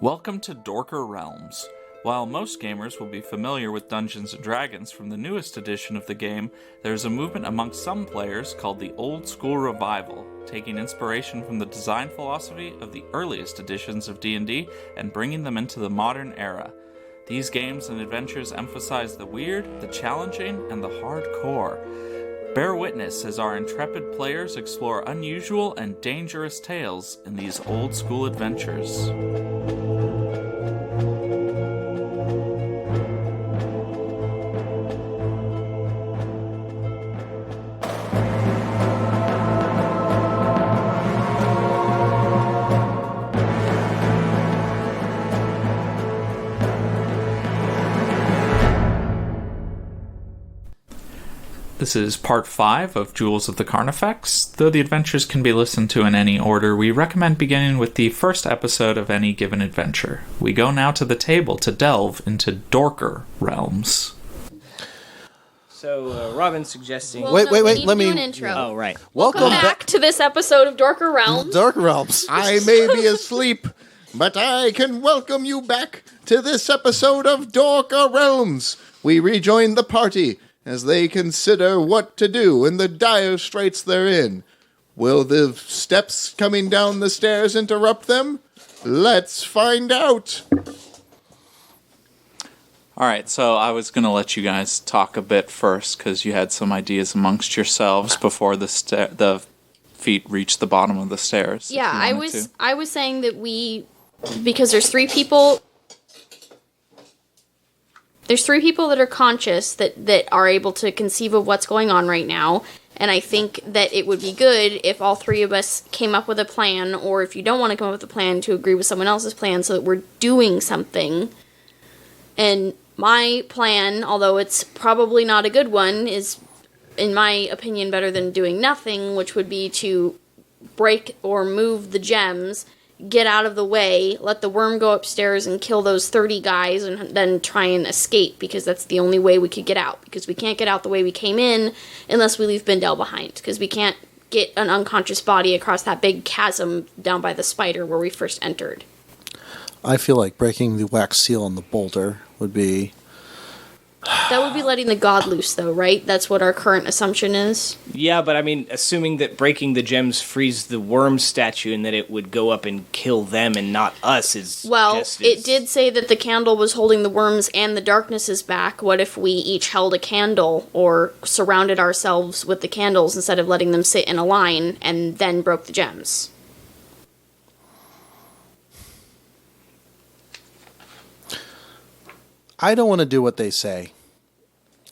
Welcome to Dorker Realms. While most gamers will be familiar with Dungeons & Dragons from the newest edition of the game, there's a movement amongst some players called the Old School Revival, taking inspiration from the design philosophy of the earliest editions of D&D and bringing them into the modern era. These games and adventures emphasize the weird, the challenging, and the hardcore. Bear witness as our intrepid players explore unusual and dangerous tales in these old school adventures. This is part 5 of Jewels of the Carnifex. Though the adventures can be listened to in any order, we recommend beginning with the first episode of any given adventure. We go now to the table to delve into Dorker Realms. So, Robin's suggesting... Wait, let me... do an intro. Oh, right. Welcome back to this episode of Dorker Realms. Dorker Realms. I may be asleep, but I can welcome you back to this episode of Dorker Realms. We rejoin the party as they consider what to do in the dire straits they're in. Will the steps coming down the stairs interrupt them? Let's find out. Alright, so I was going to let you guys talk a bit first, because you had some ideas amongst yourselves before the feet reached the bottom of the stairs. Yeah, I was saying that because there's three people that are conscious that are able to conceive of what's going on right now, and I think that it would be good if all three of us came up with a plan, or if you don't want to come up with a plan, to agree with someone else's plan so that we're doing something. And my plan, although it's probably not a good one, is, in my opinion, better than doing nothing, which would be to break or move the gems, get out of the way, let the worm go upstairs and kill those 30 guys, and then try and escape, because that's the only way we could get out, because we can't get out the way we came in unless we leave Bindel behind, because we can't get an unconscious body across that big chasm down by the spider where we first entered. I feel like breaking the wax seal on the boulder would be... That would be letting the god loose, though, right? That's what our current assumption is. Yeah, but I mean, assuming that breaking the gems frees the worm statue and that it would go up and kill them and not us is... Well, it did say that the candle was holding the worms and the darknesses back. What if we each held a candle or surrounded ourselves with the candles instead of letting them sit in a line and then broke the gems? I don't want to do what they say.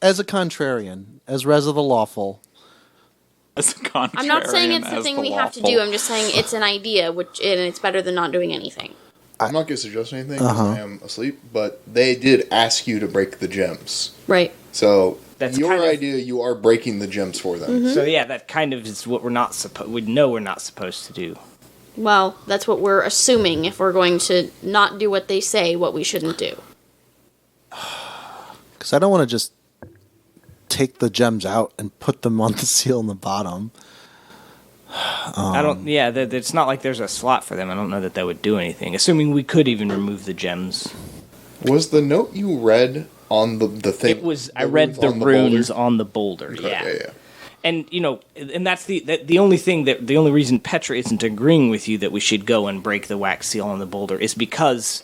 As a contrarian, as Res of the Lawful. As a contrarian, I'm not saying it's the thing we have to do. I'm just saying it's an idea, and it's better than not doing anything. I'm not going to suggest anything because I am asleep, but they did ask you to break the gems. Right. So, That's your kind of- idea, you are breaking the gems for them. Mm-hmm. So yeah, that kind of is what we're not we know we're not supposed to do. Well, that's what we're assuming if we're going to not do what they say, what we shouldn't do. Because I don't want to just take the gems out and put them on the seal in the bottom. I don't... Yeah, it's not like there's a slot for them. I don't know that would do anything. Assuming we could even remove the gems. Was the note you read on the thing? It was... I read the runes on the boulder, yeah. Yeah. And, you know, and that's the only thing the only reason Petra isn't agreeing with you that we should go and break the wax seal on the boulder is because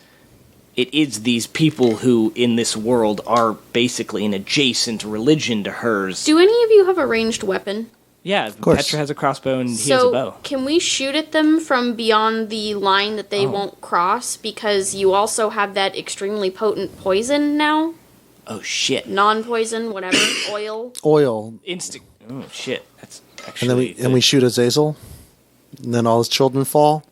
it is these people who, in this world, are basically an adjacent religion to hers. Do any of you have a ranged weapon? Yeah, course. Petra has a crossbow and he has a bow. So, can we shoot at them from beyond the line that they won't cross? Because you also have that extremely potent poison now? Oh, shit. Non-poison, whatever, oil. Oil. Instant... Oh, shit. That's actually... And we shoot Azazel. And then all his children fall.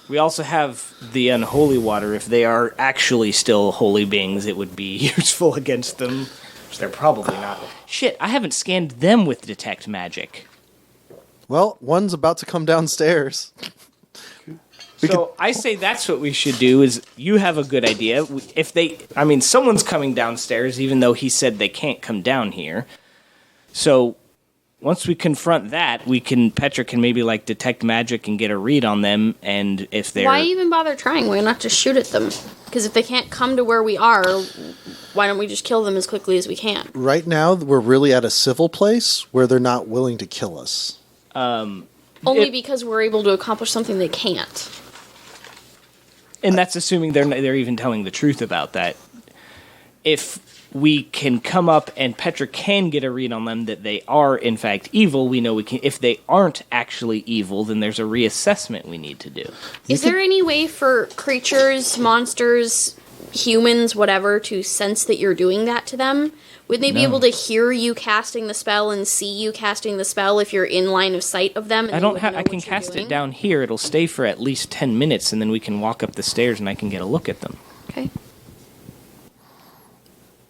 We also have the unholy water. If they are actually still holy beings, it would be useful against them. Which they're probably not. Shit, I haven't scanned them with detect magic. Well, one's about to come downstairs. I say that's what we should do, is you have a good idea. If someone's coming downstairs, even though he said they can't come down here. So once we confront that, Petra can maybe like detect magic and get a read on them, and if they're... Why even bother trying? Why not just shoot at them? Because if they can't come to where we are, why don't we just kill them as quickly as we can? Right now, we're really at a civil place where they're not willing to kill us. Only because we're able to accomplish something they can't. And that's assuming they're even telling the truth about that. If we can come up and Petra can get a read on them that they are in fact evil, we know we can. If they aren't actually evil, then there's a reassessment we need to do. Is there any way for creatures, monsters, humans, whatever, to sense that you're doing that to them? Would they be able to hear you casting the spell and see you casting the spell if you're in line of sight of them? And I can cast it down here. It'll stay for at least 10 minutes, and then we can walk up the stairs and I can get a look at them. Okay.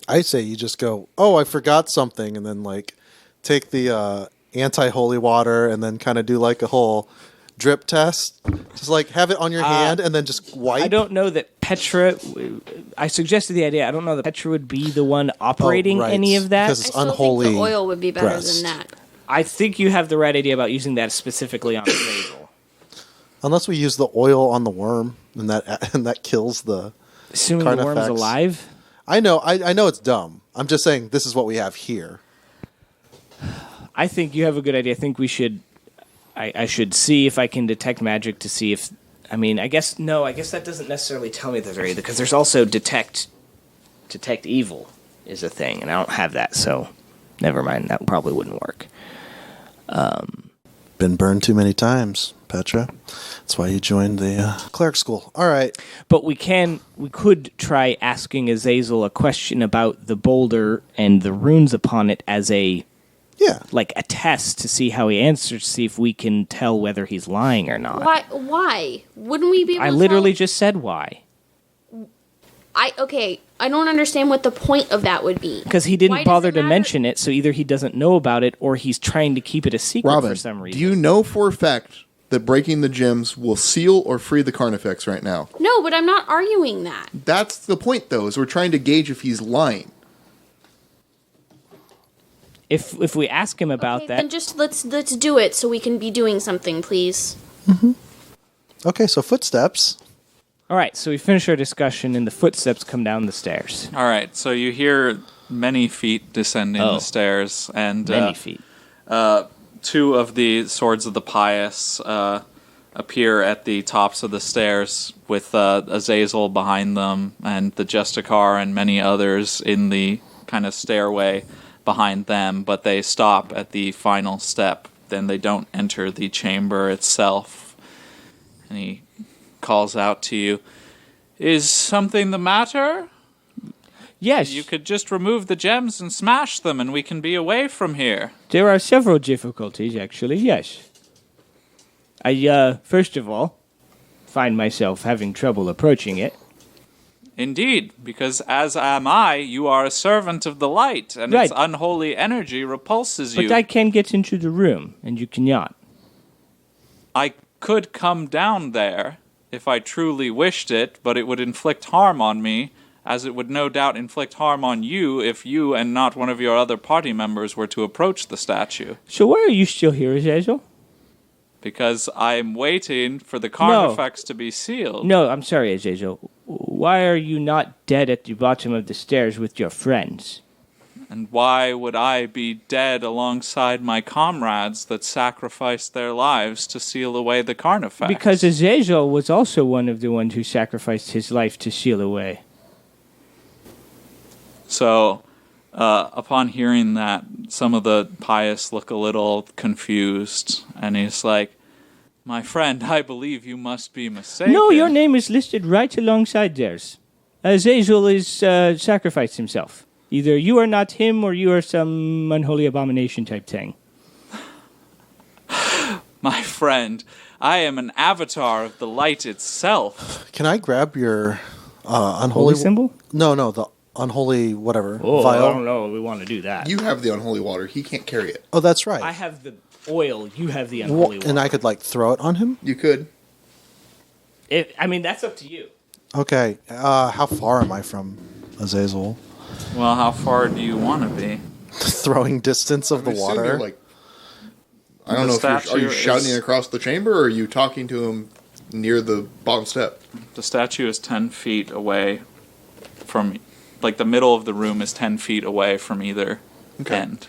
I say you just go, oh, I forgot something, and then like take the anti-holy water and then kind of do like a whole drip test. Just like have it on your hand and then just wipe. I don't know that Petra... I suggested the idea. I don't know that Petra would be the one operating any of that. Because it's I still unholy. think the oil would be better breast. than that. I think you have the right idea about using that specifically on Basil. Unless we use the oil on the worm and that kills the Assuming the worm's Carnifex. alive? I know it's dumb. I'm just saying this is what we have here. I think you have a good idea. I think we should... I should see if I can detect magic to see if... I guess that doesn't necessarily tell me that they're either, because there's also detect evil is a thing, and I don't have that, so never mind. That probably wouldn't work. Been burned too many times, Petra. That's why you joined the cleric school. All right. But we could try asking Azazel a question about the boulder and the runes upon it as a test to see how he answers, to see if we can tell whether he's lying or not. Why? Wouldn't we be able to I literally tell? just said why. I don't understand what the point of that would be. Because he Why didn't does bother it to matter? mention it, so either he doesn't know about it or he's trying to keep it a secret Robin, for some reason. do you know for a fact that breaking the gems will seal or free the Carnifex right now? No, but I'm not arguing that. That's the point, though, is we're trying to gauge if he's lying. If we ask him about Okay, that... then just let's do it so we can be doing something, please. Okay, so footsteps. All right, so we finish our discussion and the footsteps come down the stairs. All right, so you hear many feet descending the stairs, and Many feet. two of the swords of the pious appear at the tops of the stairs with Azazel behind them and the Justicar and many others in the kind of stairway behind them, but they stop at the final step. Then they don't enter the chamber itself. And he calls out to you, "Is something the matter? Yes, You could just remove the gems and smash them and we can be away from here." there are several difficulties, actually, yes. I, first of all, find myself having trouble approaching it. Indeed, because as am I, you are a servant of the light, and Right. its unholy energy repulses you. But I can get into the room, and you cannot. I could come down there if I truly wished it, but it would inflict harm on me, as it would no doubt inflict harm on you if you and not one of your other party members were to approach the statue. So why are you still here, Azazel? Because I'm waiting for the Carnifex to be sealed. No, I'm sorry, Azazel. Why are you not dead at the bottom of the stairs with your friends? And why would I be dead alongside my comrades that sacrificed their lives to seal away the Carnifex? Because Azazel was also one of the ones who sacrificed his life to seal away. So, upon hearing that, some of the pious look a little confused, and he's like, "My friend, I believe you must be mistaken." No, your name is listed right alongside theirs. Azazel is sacrificed himself. Either you are not him, or you are some unholy abomination type thing. My friend, I am an avatar of the light itself. Can I grab your Holy unholy symbol? No, the unholy whatever Oh, vial. I don't know. We want to do that. You have the unholy water. He can't carry it. Oh, that's right. I have the oil. You have the unholy water. And I could like throw it on him. You could. That's up to you. Okay. How far am I from Azazel? Well, how far do you want to be? Throwing distance of the I assume you're water. like I don't know if statue are you shouting is- across the chamber, or are you talking to him near the bottom step? The statue is 10 feet away from, like, the middle of the room is 10 feet away from either end.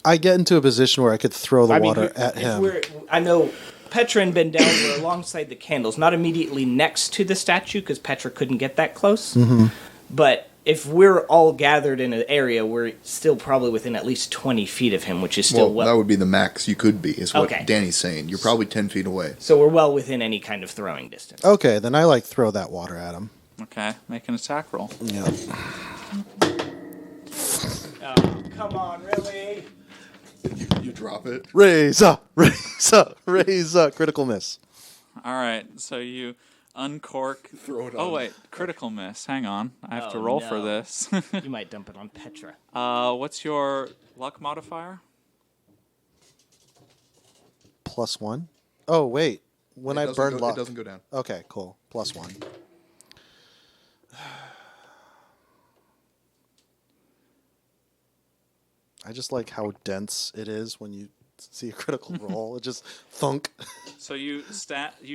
I get into a position where I could throw the water at him. I know Petra and Bendel were alongside the candles, not immediately next to the statue, because Petra couldn't get that close. Mm-hmm. But if we're all gathered in an area, we're still probably within at least 20 feet of him, which is still Well, that would be the max you could be, is what Okay. Danny's saying. You're probably 10 feet away. So we're well within any kind of throwing distance. Okay, then I throw that water at him. Okay, make an attack roll. Yeah. Oh, come on, really? You drop it. Raise up, raise up, raise up. Critical miss. All right, so you uncork. Throw it on. Oh, wait, critical miss. Hang on. I have to Oh, roll for no. this. You might dump it on Petra. What's your luck modifier? +1. Oh, wait. When I burn luck. It doesn't go down. Okay, cool. +1. I just like how dense it is when you see a critical roll. It just thunk. So you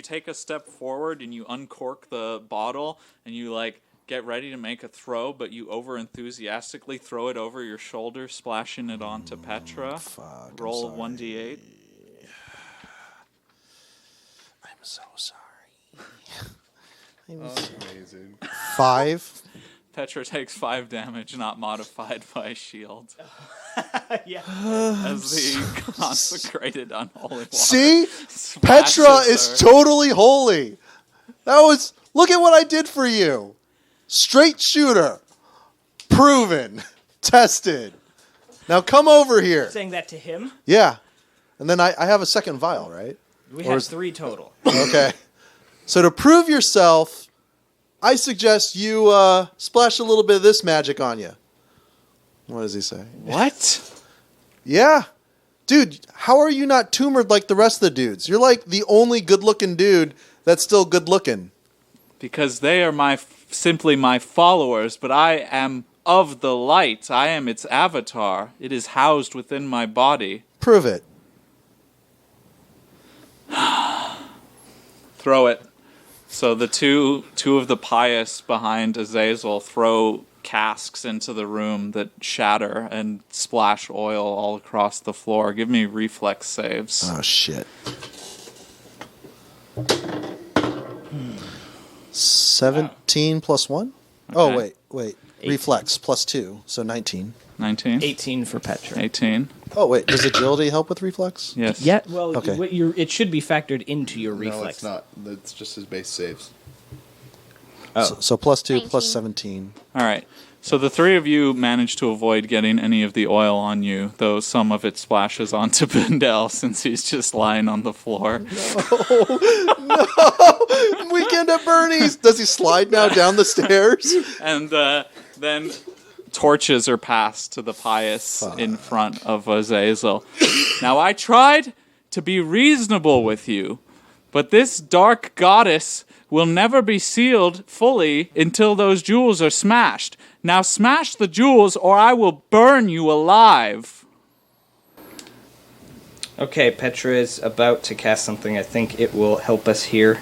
take a step forward and you uncork the bottle and you like get ready to make a throw, but you over enthusiastically throw it over your shoulder, splashing it onto Petra. Fuck, Roll I'm 1d8. I'm so sorry. Amazing. 5. Petra takes 5 damage, not modified by a shield, Yeah. as the consecrated unholy water. See? splashes Petra is her. totally holy. Look at what I did for you. Straight shooter. Proven. Tested. Now come over here. Saying that to him? Yeah. And then I have a second vial, right? We Or have is- 3 total. Okay. So to prove yourself, I suggest you splash a little bit of this magic on you. What does he say? What? Yeah. Dude, how are you not tumored like the rest of the dudes? You're like the only good-looking dude that's still good-looking. Because they are simply my followers, but I am of the light. I am its avatar. It is housed within my body. Prove it. Throw it. So the two of the pious behind Azazel throw casks into the room that shatter and splash oil all across the floor. Give me reflex saves. Oh, shit. 17 plus 1? Oh, Okay. wait. 18. Reflex plus 2, so 19. 19? 18 for Petra. 18. Oh, wait. Does agility help with reflex? Yes. Yeah, well, Okay. it should be factored into your No, reflex. it's not. That's just his base saves. Oh. So plus 2 plus 19. 17. All right. So the three of you manage to avoid getting any of the oil on you, though some of it splashes onto Bendel since he's just lying on the floor. Weekend at Bernie's. Does he slide now down the stairs? And then torches are passed to the pious in front of Azazel. Now, I tried to be reasonable with you, but this dark goddess will never be sealed fully until those jewels are smashed. Now smash the jewels or I will burn you alive. Okay, Petra is about to cast something. I think it will help us here,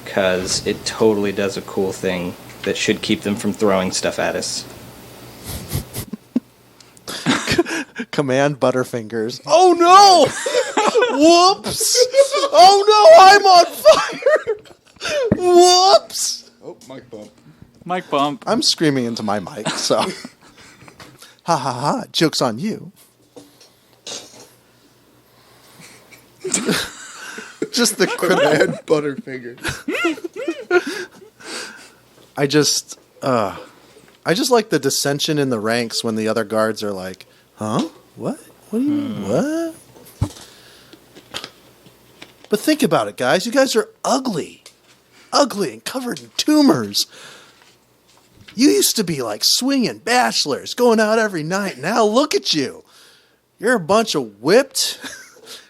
because it totally does a cool thing that should keep them from throwing stuff at us. Command Butterfingers. Oh no! Whoops! Oh no, I'm on fire! Whoops! Oh, mic bump. Mike Bump. I'm screaming into my mic, so. Ha ha ha, joke's on you. Just the critical. Bad Butterfinger. I just like the dissension in the ranks when the other guards are like, huh? What? What do you, what? But think about it, guys. You guys are ugly. Ugly and covered in tumors. You used to be like swinging bachelors, going out every night. Now look at you. You're a bunch of whipped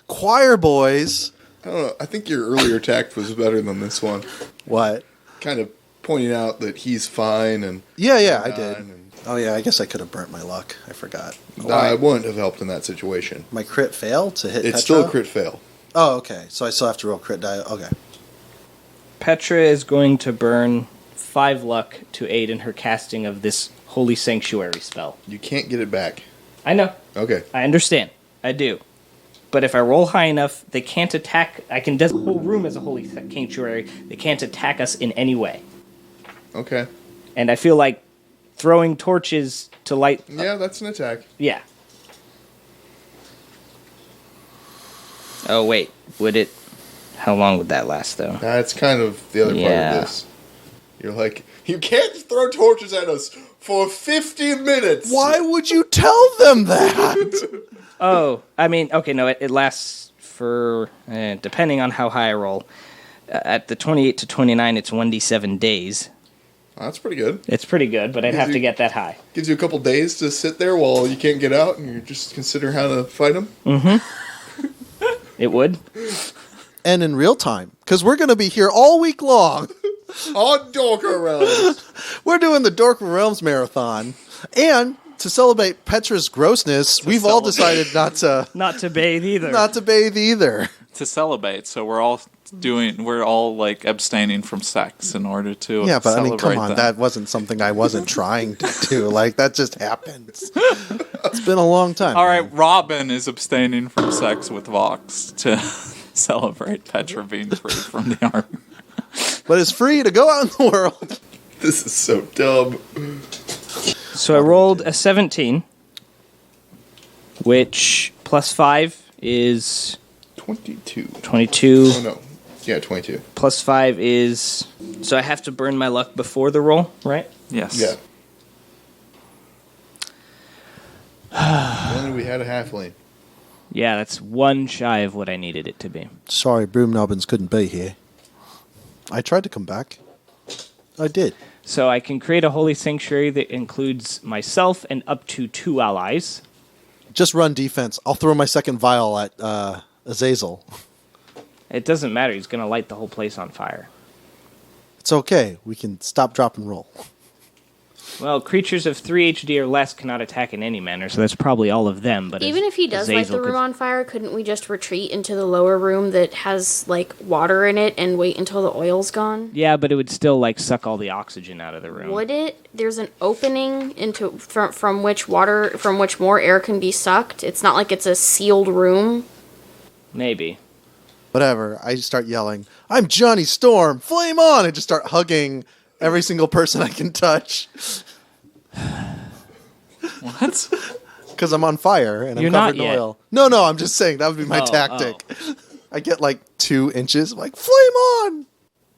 choir boys. I don't know. I think your earlier attack was better than this one. What? Kind of pointing out that he's fine and Yeah, I did. and Oh yeah, I guess I could have burnt my luck. I forgot. I wouldn't have helped in that situation. My crit fail to hit. It's Petra? still a crit fail. Oh, okay. So I still have to roll crit die. Okay. Petra is going to burn 5 luck to aid in her casting of this Holy Sanctuary spell. You can't get it back. I know. Okay. I understand. I do. But if I roll high enough, they can't attack. I can designate the whole room as a Holy Sanctuary. They can't attack us in any way. Okay. And I feel like throwing torches to light... Yeah, that's an attack. Yeah. Oh, wait. Would it... How long would that last, though? That's kind of the other part of this. You're like, you can't throw torches at us for 50 minutes. Why would you tell them that? Oh, I mean, okay, no, it lasts for, depending on how high I roll. At the 28 to 29, it's 1d7 days. That's pretty good. It's pretty good, but I'd have to get that high. Gives you a couple days to sit there while you can't get out and you just consider how to fight them. Mm-hmm. It would. And in real time, because we're going to be here all week long. On Dorker Realms. We're doing the Dorker Realms Marathon. And to celebrate Petra's grossness, we've all decided not to bathe either. Not to bathe either. To celebrate, so we're all like abstaining from sex in order to Yeah, but I mean, come on, that. that wasn't something I wasn't trying to do. Like, that just happens. It's been a long time. All right, Robin is abstaining from sex with Vox to celebrate Petra being free from the army. But it's free to go out in the world. This is so dumb. So I rolled a 17, which plus 5 is 22. 22. Oh, no. Yeah, 22. Plus 5 is... So I have to burn my luck before the roll, right? Yes. Yeah. If only we had a halfling. Yeah, that's one shy of what I needed it to be. Sorry, Broom Nobbins couldn't be here. I tried to come back. I did. So I can create a holy sanctuary that includes myself and up to 2 allies. Just run defense. I'll throw my second vial at Azazel. It doesn't matter. He's going to light the whole place on fire. It's okay. We can stop, drop, and roll. Well, creatures of 3 HD or less cannot attack in any manner, so that's probably all of them. But Even if he does light the room on fire, couldn't we just retreat into the lower room that has, like, water in it and wait until the oil's gone? Yeah, but it would still, like, suck all the oxygen out of the room. Would it? There's an opening into from which more air can be sucked. It's not like it's a sealed room. Maybe. Whatever. I just start yelling, I'm Johnny Storm! Flame on! I just start hugging every single person I can touch. What? Because I'm on fire and You're I'm not covered in yet. oil. No, I'm just saying that would be my tactic. I get like 2 inches, I'm like, flame on!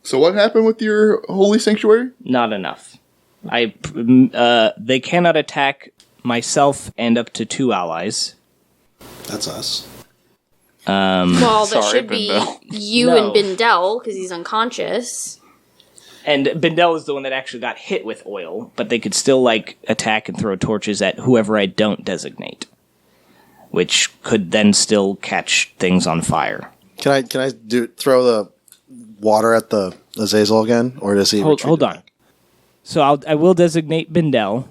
So what happened with your holy sanctuary? Not enough. They cannot attack myself and up to 2 allies. That's us. Well, that Sorry, should be Bindel. you No. and Bindel, because he's unconscious. And Bindel is the one that actually got hit with oil, but they could still, like, attack and throw torches at whoever I don't designate, which could then still catch things on fire. Can I throw the water at the Azazel again? Or does he Hold on. back? So I will designate Bindel,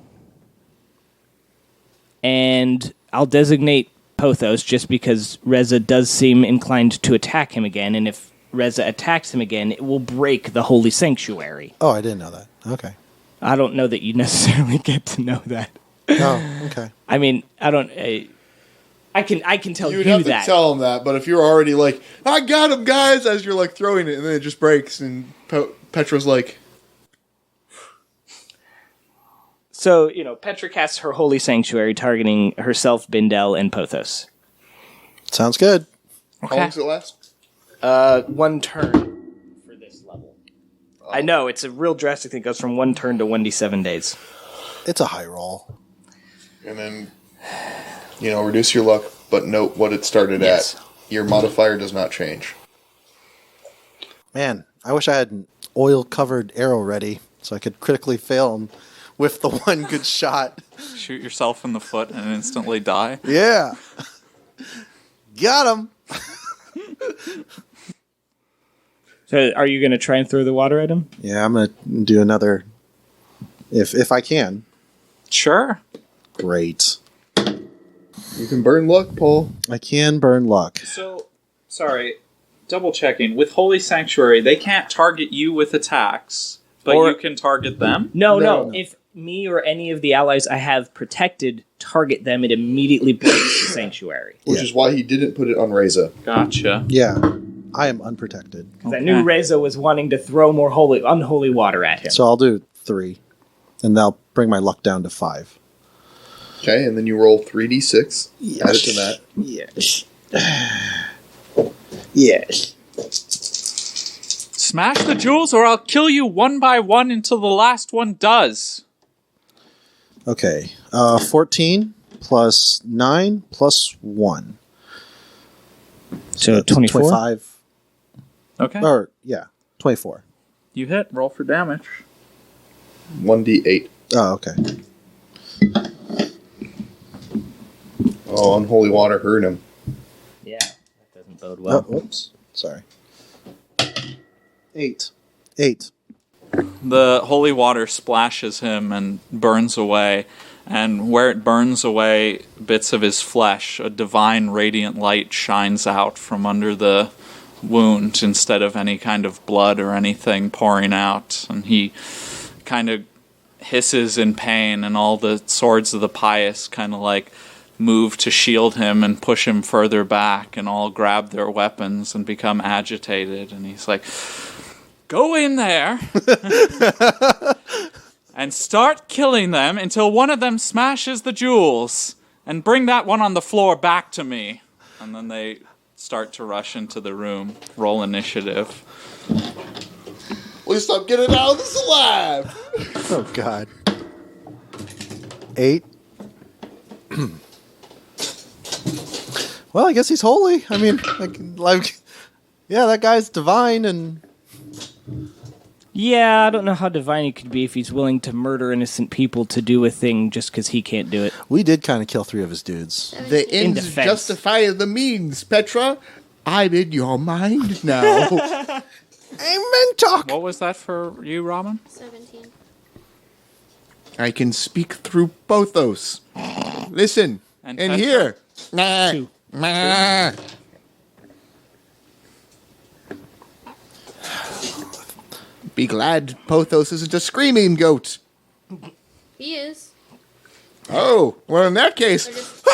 and I'll designate Pothos just because Reza does seem inclined to attack him again, and if Reza attacks him again, it will break the holy sanctuary. Oh, I didn't know that. Okay. I don't know that you necessarily get to know that. Oh, okay. I mean, I don't. I can tell you You'd have that. to tell him that, but if you're already like, I got him, guys, as you're like throwing it, and then it just breaks, and Petra's like, So, Petra casts her holy sanctuary, targeting herself, Bindel, and Pothos. Sounds good. how long does it last? 1 turn for this level. I know, it's a real drastic thing. It goes from 1 turn to 1d7 days. It's a high roll. And then, reduce your luck, but note what it started Yes. at. Your modifier does not change. Man, I wish I had an oil-covered arrow ready so I could critically fail him with the one good shot. Shoot yourself in the foot and instantly die? Yeah. Got him. So are you going to try and throw the water at him? Yeah, I'm gonna do another. If I can. Sure. Great. You can burn luck, Paul. I can burn luck. So, sorry, double checking. With Holy Sanctuary, they can't target you with attacks, but Or- you can target them? No. If me or any of the allies I have protected target them, it immediately breaks the sanctuary. Which is why he didn't put it on Reza. Gotcha. Yeah, I am unprotected. Because I knew Reza was wanting to throw more unholy water at him. So I'll do 3, and that'll bring my luck down to 5. Okay, and then you roll 3d6. Add it to that. Yes. Yes. Smash the jewels or I'll kill you one by one until the last one does. Okay. 14 plus 9 plus 1. So 24? 25. Okay. Or, yeah, 24. You hit. Roll for damage. 1d8. Oh, okay. Oh, unholy water hurt him. Yeah, that doesn't bode well. Oh, oops. Sorry. 8. 8. The holy water splashes him and burns away, and where it burns away bits of his flesh, a divine radiant light shines out from under the wound instead of any kind of blood or anything pouring out, and he kind of hisses in pain, and all the swords of the pious kind of like move to shield him and push him further back, and all grab their weapons and become agitated, and he's like, go in there and start killing them until one of them smashes the jewels, and bring that one on the floor back to me. And then they start to rush into the room. Roll initiative. At least I'm getting out of this alive. Oh, God. 8. Well, I guess he's holy. I mean, like, yeah, that guy's divine, and Yeah, I don't know how divine he could be if he's willing to murder innocent people to do a thing just because he can't do it. we did kind of kill 3 of his dudes. The ends defense. justify the means, Petra. I'm in your mind now. Amen, talk. What was that for you, Robin? 17. I can speak through Pothos. Listen, And and Petra? here. Nah, 2. nah. Be glad Pothos isn't a screaming goat. He is. Oh, well, in that case, There just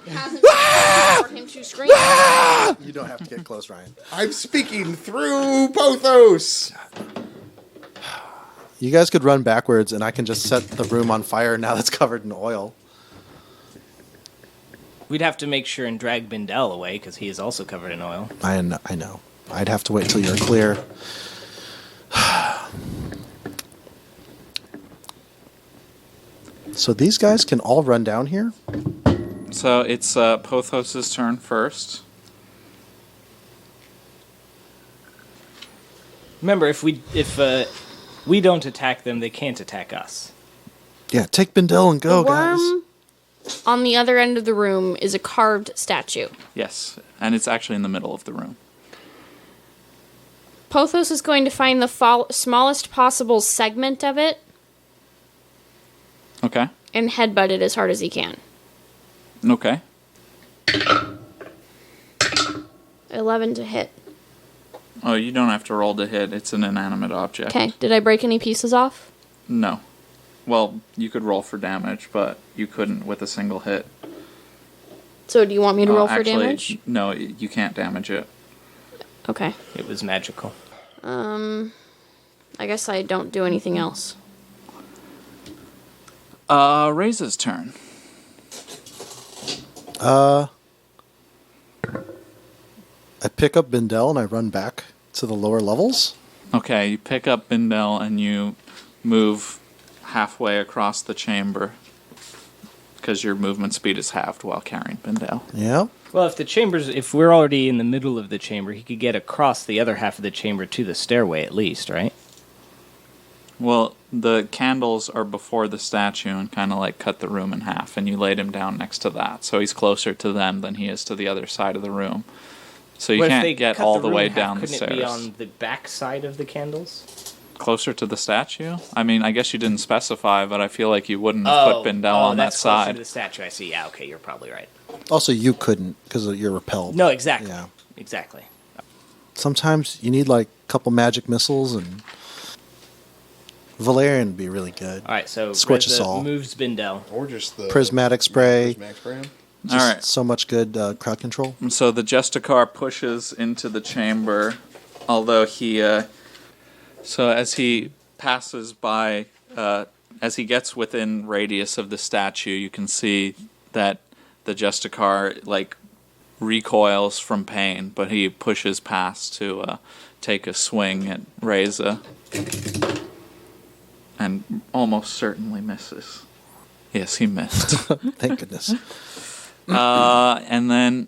hasn't been for him to scream. You don't have to get close, Ryan. I'm speaking through Pothos. You guys could run backwards, and I can just set the room on fire now that's covered in oil. We'd have to make sure and drag Bindel away because he is also covered in oil. I know. I'd have to wait until you're clear. So these guys can all run down here? So it's Pothos' turn first. Remember, if we don't attack them, they can't attack us. Yeah, take Bindel and go, The guys. worm on the other end of the room is a carved statue. Yes, and it's actually in the middle of the room. Pothos is going to find the smallest possible segment of it Okay. and headbutt it as hard as he can. Okay. 11 to hit. Oh, you don't have to roll to hit. It's an inanimate object. Okay, did I break any pieces off? No. Well, you could roll for damage, but you couldn't with a single hit. So do you want me to roll for Actually, damage? No, you can't damage it. Okay. It was magical. I guess I don't do anything else. Reza's turn. I pick up Bindel and I run back to the lower levels. Okay, you pick up Bindel and you move halfway across the chamber because your movement speed is halved while carrying Bindel. Yeah. Well, if we're already in the middle of the chamber, he could get across the other half of the chamber to the stairway at least, right? Well, the candles are before the statue and kind of like cut the room in half, and you laid him down next to that, so he's closer to them than he is to the other side of the room. So you What if can't they get cut all the the way room in half? down the Couldn't it be stairs. on the back side of the candles? Closer to the statue? I mean, I guess you didn't specify, but I feel like you wouldn't have put Bindel on that that's closer side. to the statue. I see. Yeah, okay, you're probably right. Also, you couldn't because you're repelled. No, exactly. Yeah. Exactly. Sometimes you need like a couple magic missiles, and Valerian would be really good. All right, so Scorch us Reza all. moves Bindel. Or just the Prismatic spray. Prismatic spray. Just All right. so much good crowd control. So the Justicar pushes into the chamber, although so as he passes by, as he gets within radius of the statue, you can see that the Justicar like recoils from pain, but he pushes past to take a swing at Reza, and almost certainly misses. Yes, he missed. Thank goodness. And then,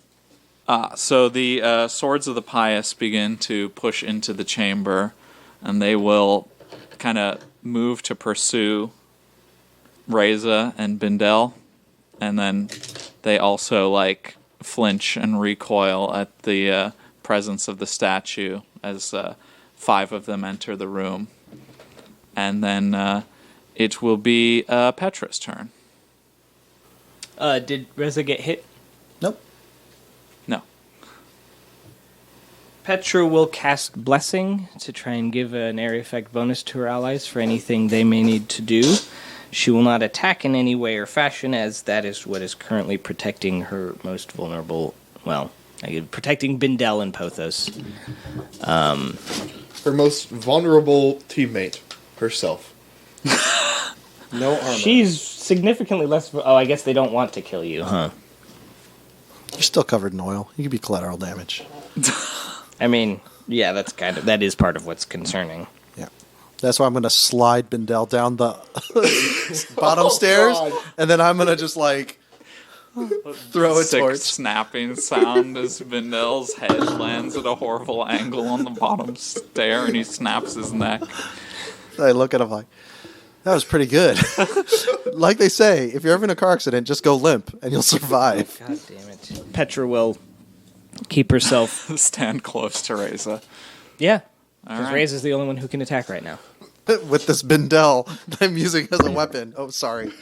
so the Swords of the Pious begin to push into the chamber, and they will kind of move to pursue Reza and Bindel, and then they also like flinch and recoil at the presence of the statue as 5 of them enter the room, and then it will be Petra's turn. Did Reza get hit? Nope. No. Petra will cast Blessing to try and give an area effect bonus to her allies for anything they may need to do. She will not attack in any way or fashion, as that is what is currently protecting her most vulnerable. Well, protecting Bindel and Pothos. Her most vulnerable teammate, herself. No armor. She's significantly less. Oh, I guess they don't want to kill you, huh? You're still covered in oil. You could be collateral damage. I mean, yeah, that is part of what's concerning. Yeah. That's why I'm going to slide Bindel down the bottom stairs, God. and then I'm going to just like throw a Sick torch. snapping sound as Bindel's head lands at a horrible angle on the bottom stair, and he snaps his neck. I look at him like, that was pretty good. Like they say, if you're ever in a car accident, just go limp and you'll survive. God damn it. Petra will keep herself. Stand close to Reza. Yeah. All Because right. Reza is the only one who can attack right now. With this Bindel that I'm using as a weapon. Oh, sorry.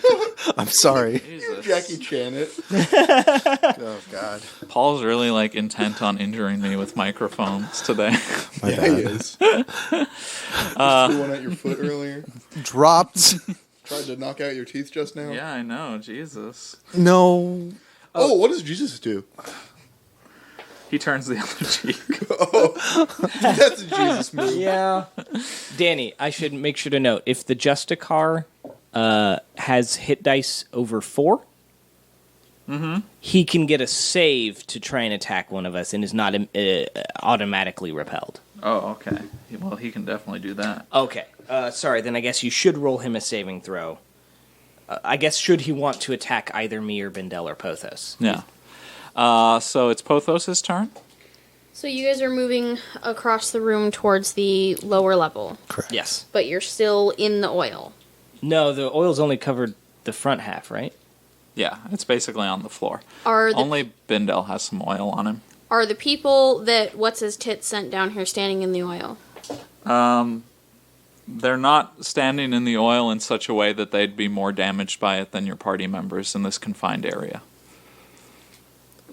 I'm sorry. Jesus. Jackie Chan it. Oh, God. Paul's really like intent on injuring me with microphones today. My Yeah, bad. he is. Just threw one at your foot earlier. Dropped. Tried to knock out your teeth just now. Yeah, I know. Jesus. No. Oh, what does Jesus do? He turns the other cheek. That's a Jesus move. Yeah. Danny, I should make sure to note, if the Justicar has hit dice over 4, he can get a save to try and attack one of us and is not automatically repelled. Oh, okay. Well, he can definitely do that. Okay. Sorry, then I guess you should roll him a saving throw. I guess should he want to attack either me or Bindel or Pothos. Yeah. So it's Pothos' turn. So you guys are moving across the room towards the lower level, Correct. Yes. but you're still in the oil. No, the oil's only covered the front half, right? Yeah, it's basically on the floor. Are the Only Bindel has some oil on him. Are the people that What's His Tit sent down here standing in the oil? They're not standing in the oil in such a way that they'd be more damaged by it than your party members in this confined area.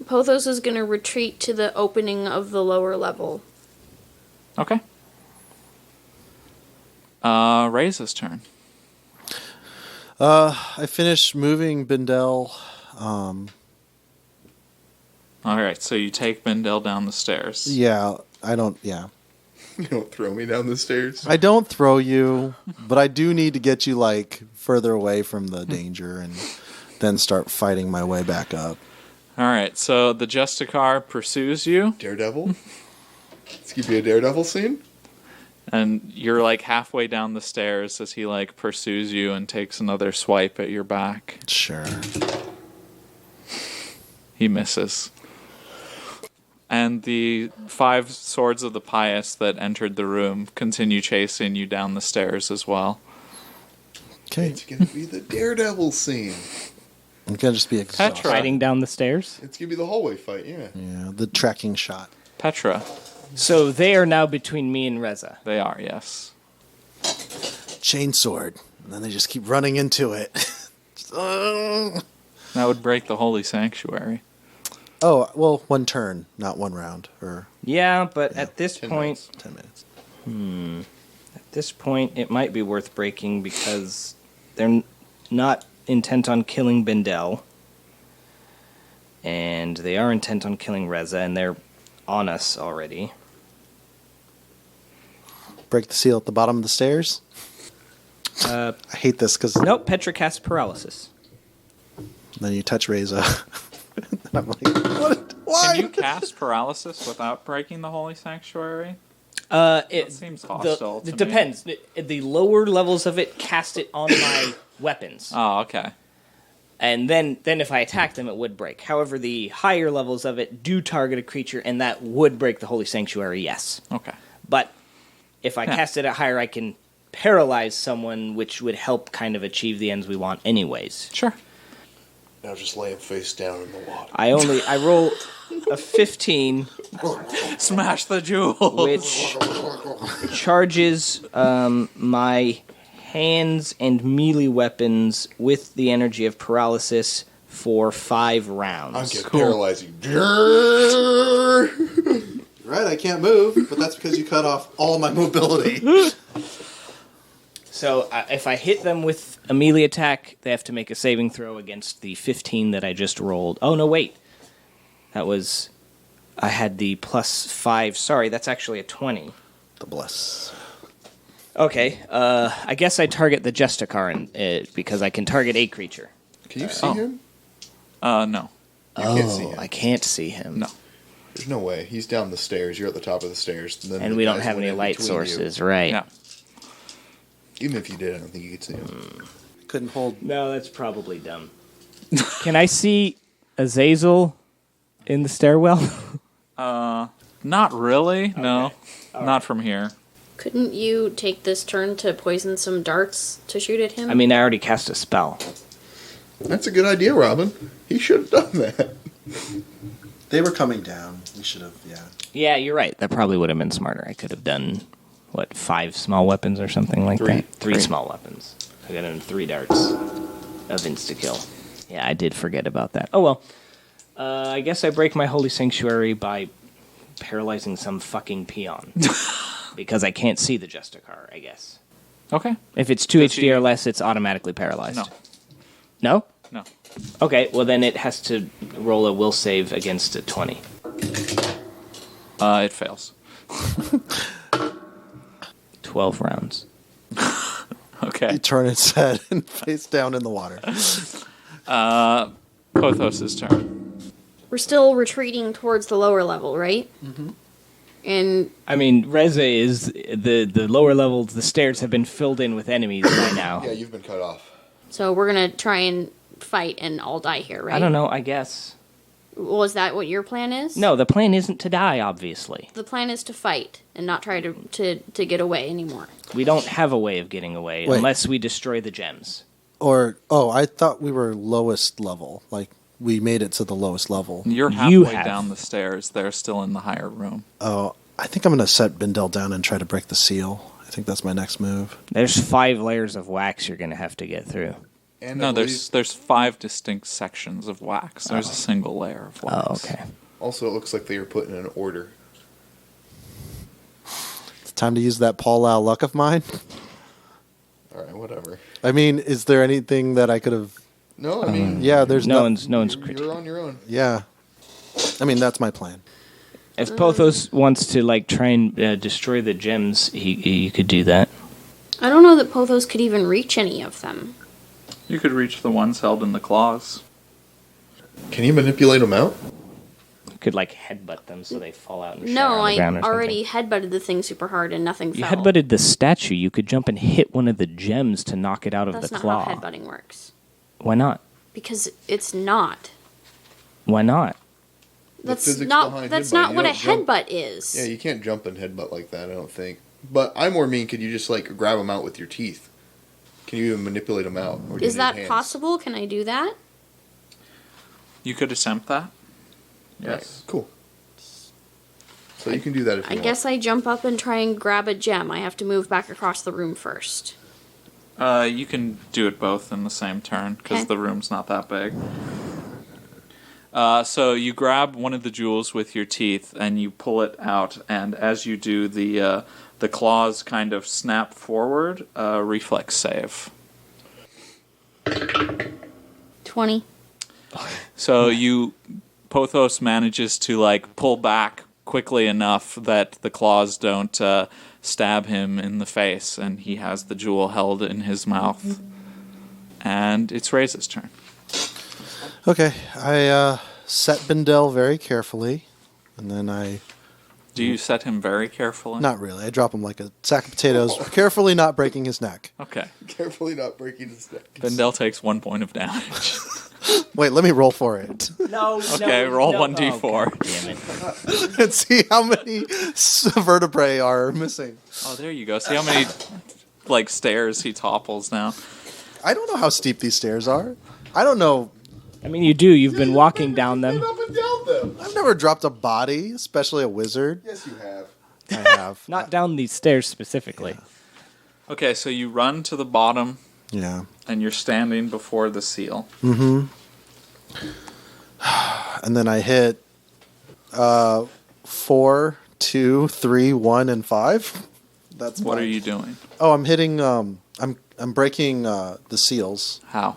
Pothos is going to retreat to the opening of the lower level. Okay. Reza's turn. I finished moving Bindel. All right, so you take Bindel down the stairs. Yeah, I don't. Yeah, You don't throw me down the stairs. I don't throw you, but I do need to get you like further away from the danger, and then start fighting my way back up. All right, so the Justicar pursues you, Daredevil? Let's give you a Daredevil scene. and you're like halfway down the stairs as he like pursues you and takes another swipe at your back. Sure. He misses. And the 5 Swords of the Pious that entered the room continue chasing you down the stairs as well. Okay, It's gonna be the Daredevil scene. I'm gonna just be exhausted. Petra. Fighting down the stairs? It's gonna be the hallway fight, yeah. Yeah, the tracking shot. Petra. So they are now between me and Reza. They are, yes. Chainsword. And then they just keep running into it. That would break the holy sanctuary. Oh, well, one turn, not one round. Or Yeah, but at this 10 point, 10 minutes. at this point, it might be worth breaking because they're not intent on killing Bindel. And they are intent on killing Reza, and they're on us already. Break the seal at the bottom of the stairs. I hate this because Nope, Petra casts paralysis. then you touch Reza. And I'm like, what? Why? Can you cast paralysis without breaking the holy sanctuary? It seems hostile to It me. depends. The lower levels of it cast it on my weapons. Oh, okay. And then if I attack them, it would break. However, the higher levels of it do target a creature, and that would break the Holy Sanctuary, yes. Okay. But if I cast it at higher, I can paralyze someone, which would help kind of achieve the ends we want anyways. Sure. Now just lay him face down in the water. I roll a 15, Smash the jewel. which charges my hands and melee weapons with the energy of paralysis for 5 rounds. I'm gonna Cool. paralyze you. Right, I can't move, but that's because you cut off all my mobility. So if I hit them with a melee attack, they have to make a saving throw against the 15 that I just rolled. Oh, no, wait. That was... I had the +5. Sorry, that's actually a 20. The bless. Okay, I guess I target the Justicar because I can target a creature. Can you see him? No. You can't see him. I can't see him. No. There's no way. He's down the stairs. You're at the top of the stairs. Then And the we don't guys have went any in light between you. sources, right? Yeah. Even if you did, I don't think you could see him. Couldn't hold. No, that's probably dumb. Can I see Azazel in the stairwell? Not really. No. Not from here. Couldn't you take this turn to poison some darts to shoot at him? I mean, I already cast a spell. That's a good idea, Robin. He should have done that. They were coming down. We should have, yeah. Yeah, you're right. That probably would have been smarter. I could have done, 5 small weapons or something like Three. that? 3 small weapons. I got in 3 darts of insta-kill. Yeah, I did forget about that. Oh, well. I guess I break my Holy Sanctuary by paralyzing some fucking peon. Because I can't see the Justicar, I guess. Okay. If it's 2 Does HD he- or less, it's automatically paralyzed. No. No? No. Okay, well then it has to roll a will save against a 20. It fails. 12 rounds. Okay. You turn its head and face down in the water. Pothos' turn. We're still retreating towards the lower level, right? Mm-hmm. And I mean, Reza is the lower levels. The stairs have been filled in with enemies by now. Yeah, you've been cut off. so we're gonna try and fight and all die here, right? I don't know. I guess Well, is that what your plan is? no. The plan isn't to die. Obviously, The plan is to fight and not try to get away anymore. we don't have a way of getting away Wait. unless we destroy the gems. Or, I thought we were lowest level. Like, we made it to the lowest level. You're You halfway have. down the stairs. They're still in the higher room. Oh, I think I'm going to set Bindel down and try to break the seal. I think that's my next move. There's 5 layers of wax you're gonna have to get through. And No, I there's 5 distinct sections of wax. There's a single layer of wax. Oh, okay. also it looks like they were put in an order. It's time to use that Paul Lau luck of mine. All right, whatever. I mean, is there anything that I could have... No, I mean, Yeah, there's No no... one's you're critical. on your own. Yeah. I mean, that's my plan. If Pothos wants to try and destroy the gems, he could do that. I don't know that Pothos could even reach any of them. You could reach the ones held in the claws. Can you manipulate them out? Could headbutt them so they fall out and shatter No, on the I ground or already something. headbutted the thing super hard and nothing You fell. headbutted the statue. You could jump and hit one of the gems to knock it out of That's the not claw. how headbutting works. Why not? Because it's not. Why not? That's physics not. behind That's headbutting, not you what a don't jump. headbutt is. Yeah, you can't jump and headbutt like that, I don't think. But I more mean, could you just grab them out with your teeth? Can you even manipulate them out? Or do you Is need that hands? possible? Can I do that? You could attempt that. Right, Yes. cool. So you can do that if you I want. guess I jump up and try and grab a gem. I have to move back across the room first. You can do it both in the same turn because Okay. the room's not that big. So you grab one of the jewels with your teeth and you pull it out, and as you do, the claws kind of snap forward. Reflex save. 20. So Pothos manages to pull back quickly enough that the claws don't stab him in the face, and he has the jewel held in his mouth. And it's Ray's turn. Okay, I set Bindel very carefully, and then Do you set him very carefully? not really. I drop him like a sack of potatoes, carefully not breaking his neck. Okay. Carefully not breaking his neck. Bendel takes 1 point of damage. Wait, let me roll for it No. Okay, roll 1d4. Oh, damn it. and see how many vertebrae are missing. Oh, there you go. See how many stairs he topples now. I don't know how steep these stairs are. I don't know. I mean, you do. You've been walking down them. Up and down them. I've never dropped a body, especially a wizard. Yes, you have. I have. Not down these stairs specifically. Okay, so you run to the bottom Yeah. and you're standing before the seal. And then I hit 4, 2, 3, 1, and 5. That's What my- are you doing? Oh, I'm hitting. I'm breaking the seals. How?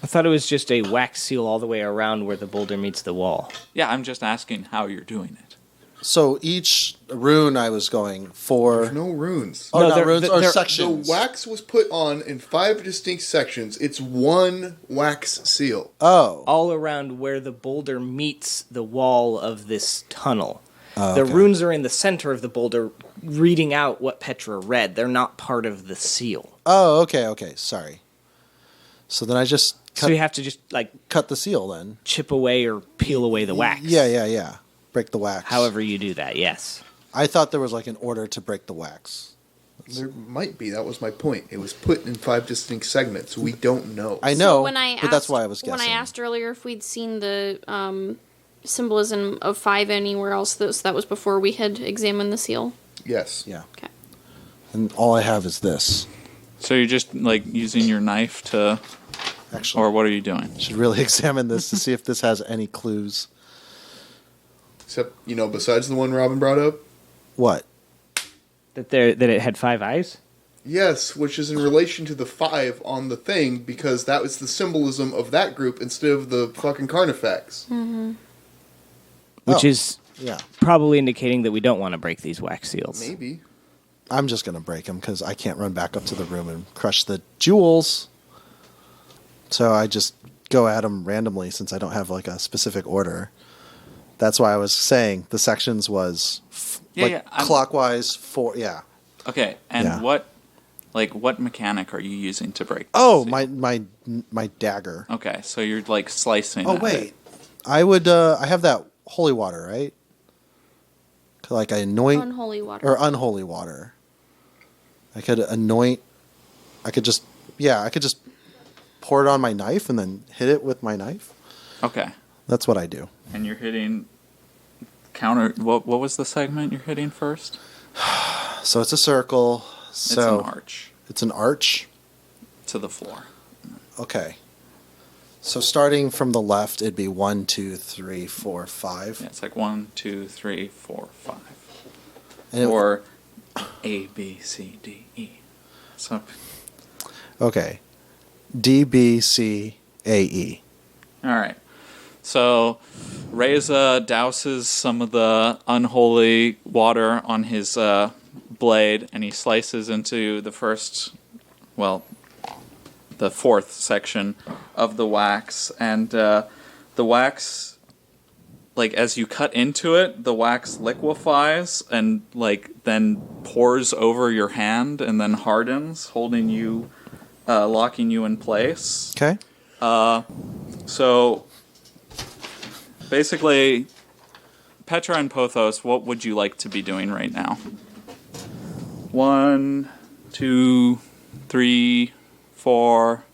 I thought it was just a wax seal all the way around where the boulder meets the wall. Yeah, I'm just asking how you're doing it. So each rune I was going for. There's no runes. Oh, No, not they're- runes they're- or they're- The sections. wax was put on in 5 distinct sections. It's one wax seal. Oh, All around where the boulder meets the wall of this tunnel. Oh, The okay. runes are in the center of the boulder, reading out what Petra read. They're not part of the seal. Oh, okay. Sorry. So then I just So you have to just cut the seal then. chip away or peel away the wax. Yeah. Break the wax. However you do that, yes. I thought there was an order to break the wax. There might be. That was my point. It was put in 5 distinct segments. We don't know. I know, So when I but that's asked- why I was guessing. When I asked earlier if we'd seen the symbolism of 5 anywhere else, that was before we had examined the seal. Yes. Yeah. Okay. And all I have is this. So you're just using your knife to, Actually, or what are you doing? should really examine this to see if this has any clues. Except, besides the one Robin brought up. What? That it had 5 eyes? Yes, which is in relation to the 5 on the thing, because that was the symbolism of that group instead of the fucking Carnifex. Which Oh. is Yeah. probably indicating that we don't want to break these wax seals. Maybe. I'm just going to break them because I can't run back up to the room and crush the jewels. So I just go at them randomly since I don't have a specific order. That's why I was saying the sections was I'm- clockwise for Okay, and Yeah. what mechanic are you using to break? the Oh, seal? my dagger. Okay, so you're slicing. Oh at wait, it. I would I have that holy water, right? I anoint Unholy water. or unholy water. I could anoint. I could just pour it on my knife and then hit it with my knife. Okay, That's what I do. and you're hitting counter. What was the segment you're hitting first? So it's a circle. It's So an arch It's an arch. to the floor. Okay. So starting from the left, it'd be 1, 2, 3, 4, 5. Yeah, it's 1, 2, 3, 4, 5. And it- Or A, B, C, D, E. So, okay. D, B, C, A, E. all right. So, Reza douses some of the unholy water on his blade, and he slices into the fourth section of the wax. And the wax, as you cut into it, the wax liquefies and then pours over your hand and then hardens, holding you, locking you in place. Okay. So basically, Petra and Pothos, what would you like to be doing right now? 1, 2, 3, 4,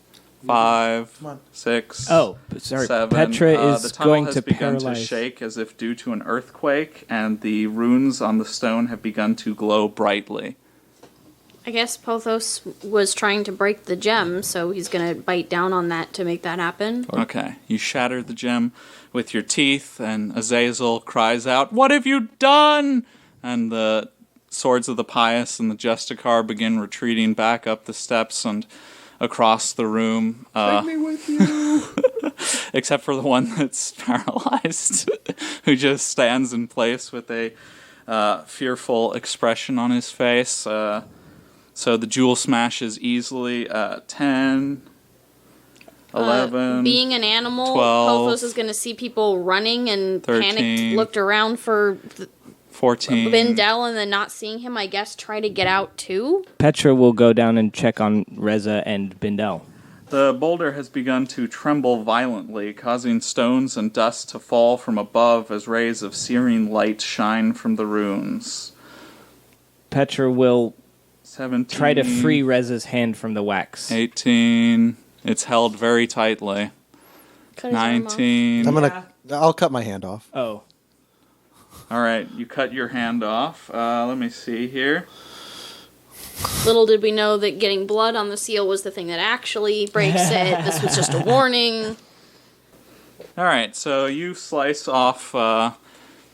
5, on. 6. Oh, sorry. 7. Petra the is tunnel going has to begun paralyze. to shake as if due to an earthquake, and the runes on the stone have begun to glow brightly. I guess Pothos was trying to break the gem, so he's gonna bite down on that to make that happen. Okay, you shatter the gem with your teeth, and Azazel cries out, "What have you done?" And the Swords of the Pious and the Justicar begin retreating back up the steps and across the room. Take me with you. Except for the one that's paralyzed, who just stands in place with a fearful expression on his face. So the jewel smashes easily. 10, 11, Being an animal, 12, Pothos is going to see people running and 13, panicked, looked around for 14. Bindel, and then not seeing him, I guess, try to get out too. Petra will go down and check on Reza and Bindel. The boulder has begun to tremble violently, causing stones and dust to fall from above as rays of searing light shine from the runes. Petra will 17. try to free Reza's hand from the wax. 18. It's held very tightly. Cut his arm off. 19. I'll cut my hand off. Oh. All right, you cut your hand off. Let me see here. Little did we know that getting blood on the seal was the thing that actually breaks it. This was just a warning. All right, so you slice off.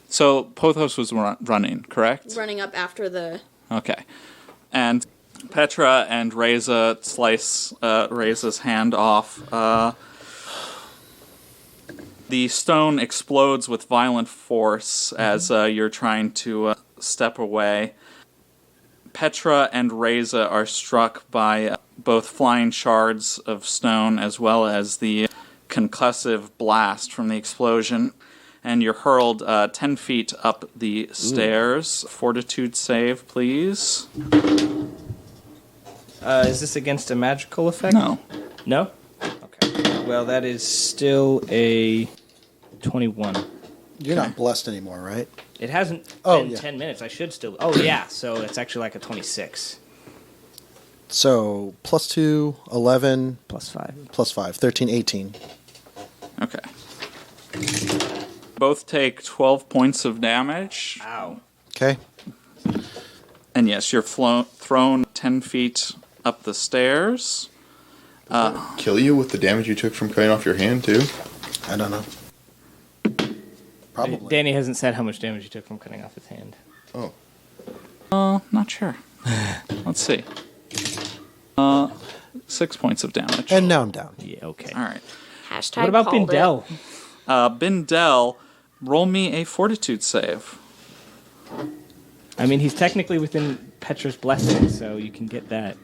So Pothos was running, correct? Running up after the... Okay. And Petra and Reza slice Reza's hand off. The stone explodes with violent force as you're trying to step away. Petra and Reza are struck by both flying shards of stone as well as the concussive blast from the explosion. And you're hurled 10 feet up the stairs. Fortitude save, please. Is this against a magical effect? No. No? Okay. Well, that is still a 21. You're not blessed anymore, right? It hasn't Oh, been yeah. 10 minutes. I should still... Oh, yeah. So it's actually like a 26. So plus 2, 11, Plus 5. plus 5, 13, 18. Okay. Both take 12 points of damage. Ow. Okay. And yes, you're thrown 10 feet up the stairs. Kill you with the damage you took from cutting off your hand, too? I don't know. Probably. Danny hasn't said how much damage he took from cutting off his hand. Oh. Not sure. Let's see. 6 points of damage. And now I'm down. Yeah, okay. All right. Hashtag What about called Bindel? Bindel, roll me a fortitude save. I mean, he's technically within Petra's blessing, so you can get that.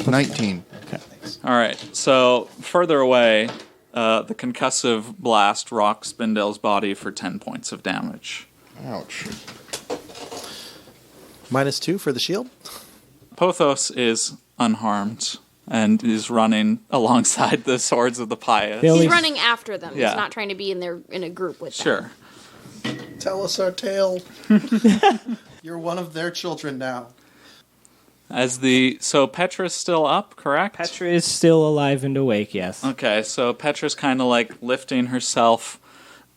19. Okay. All right. So further away, the concussive blast rocks Bindel's body for 10 points of damage. Ouch. Minus 2 for the shield. Pothos is unharmed and is running alongside the Swords of the Pious. They'll- He's running after them. Yeah. He's not trying to be in a group with them. Sure. Tell us our tale. You're one of their children now. So Petra's still up, correct? Petra is still alive and awake, yes. Okay, so Petra's kind of like lifting herself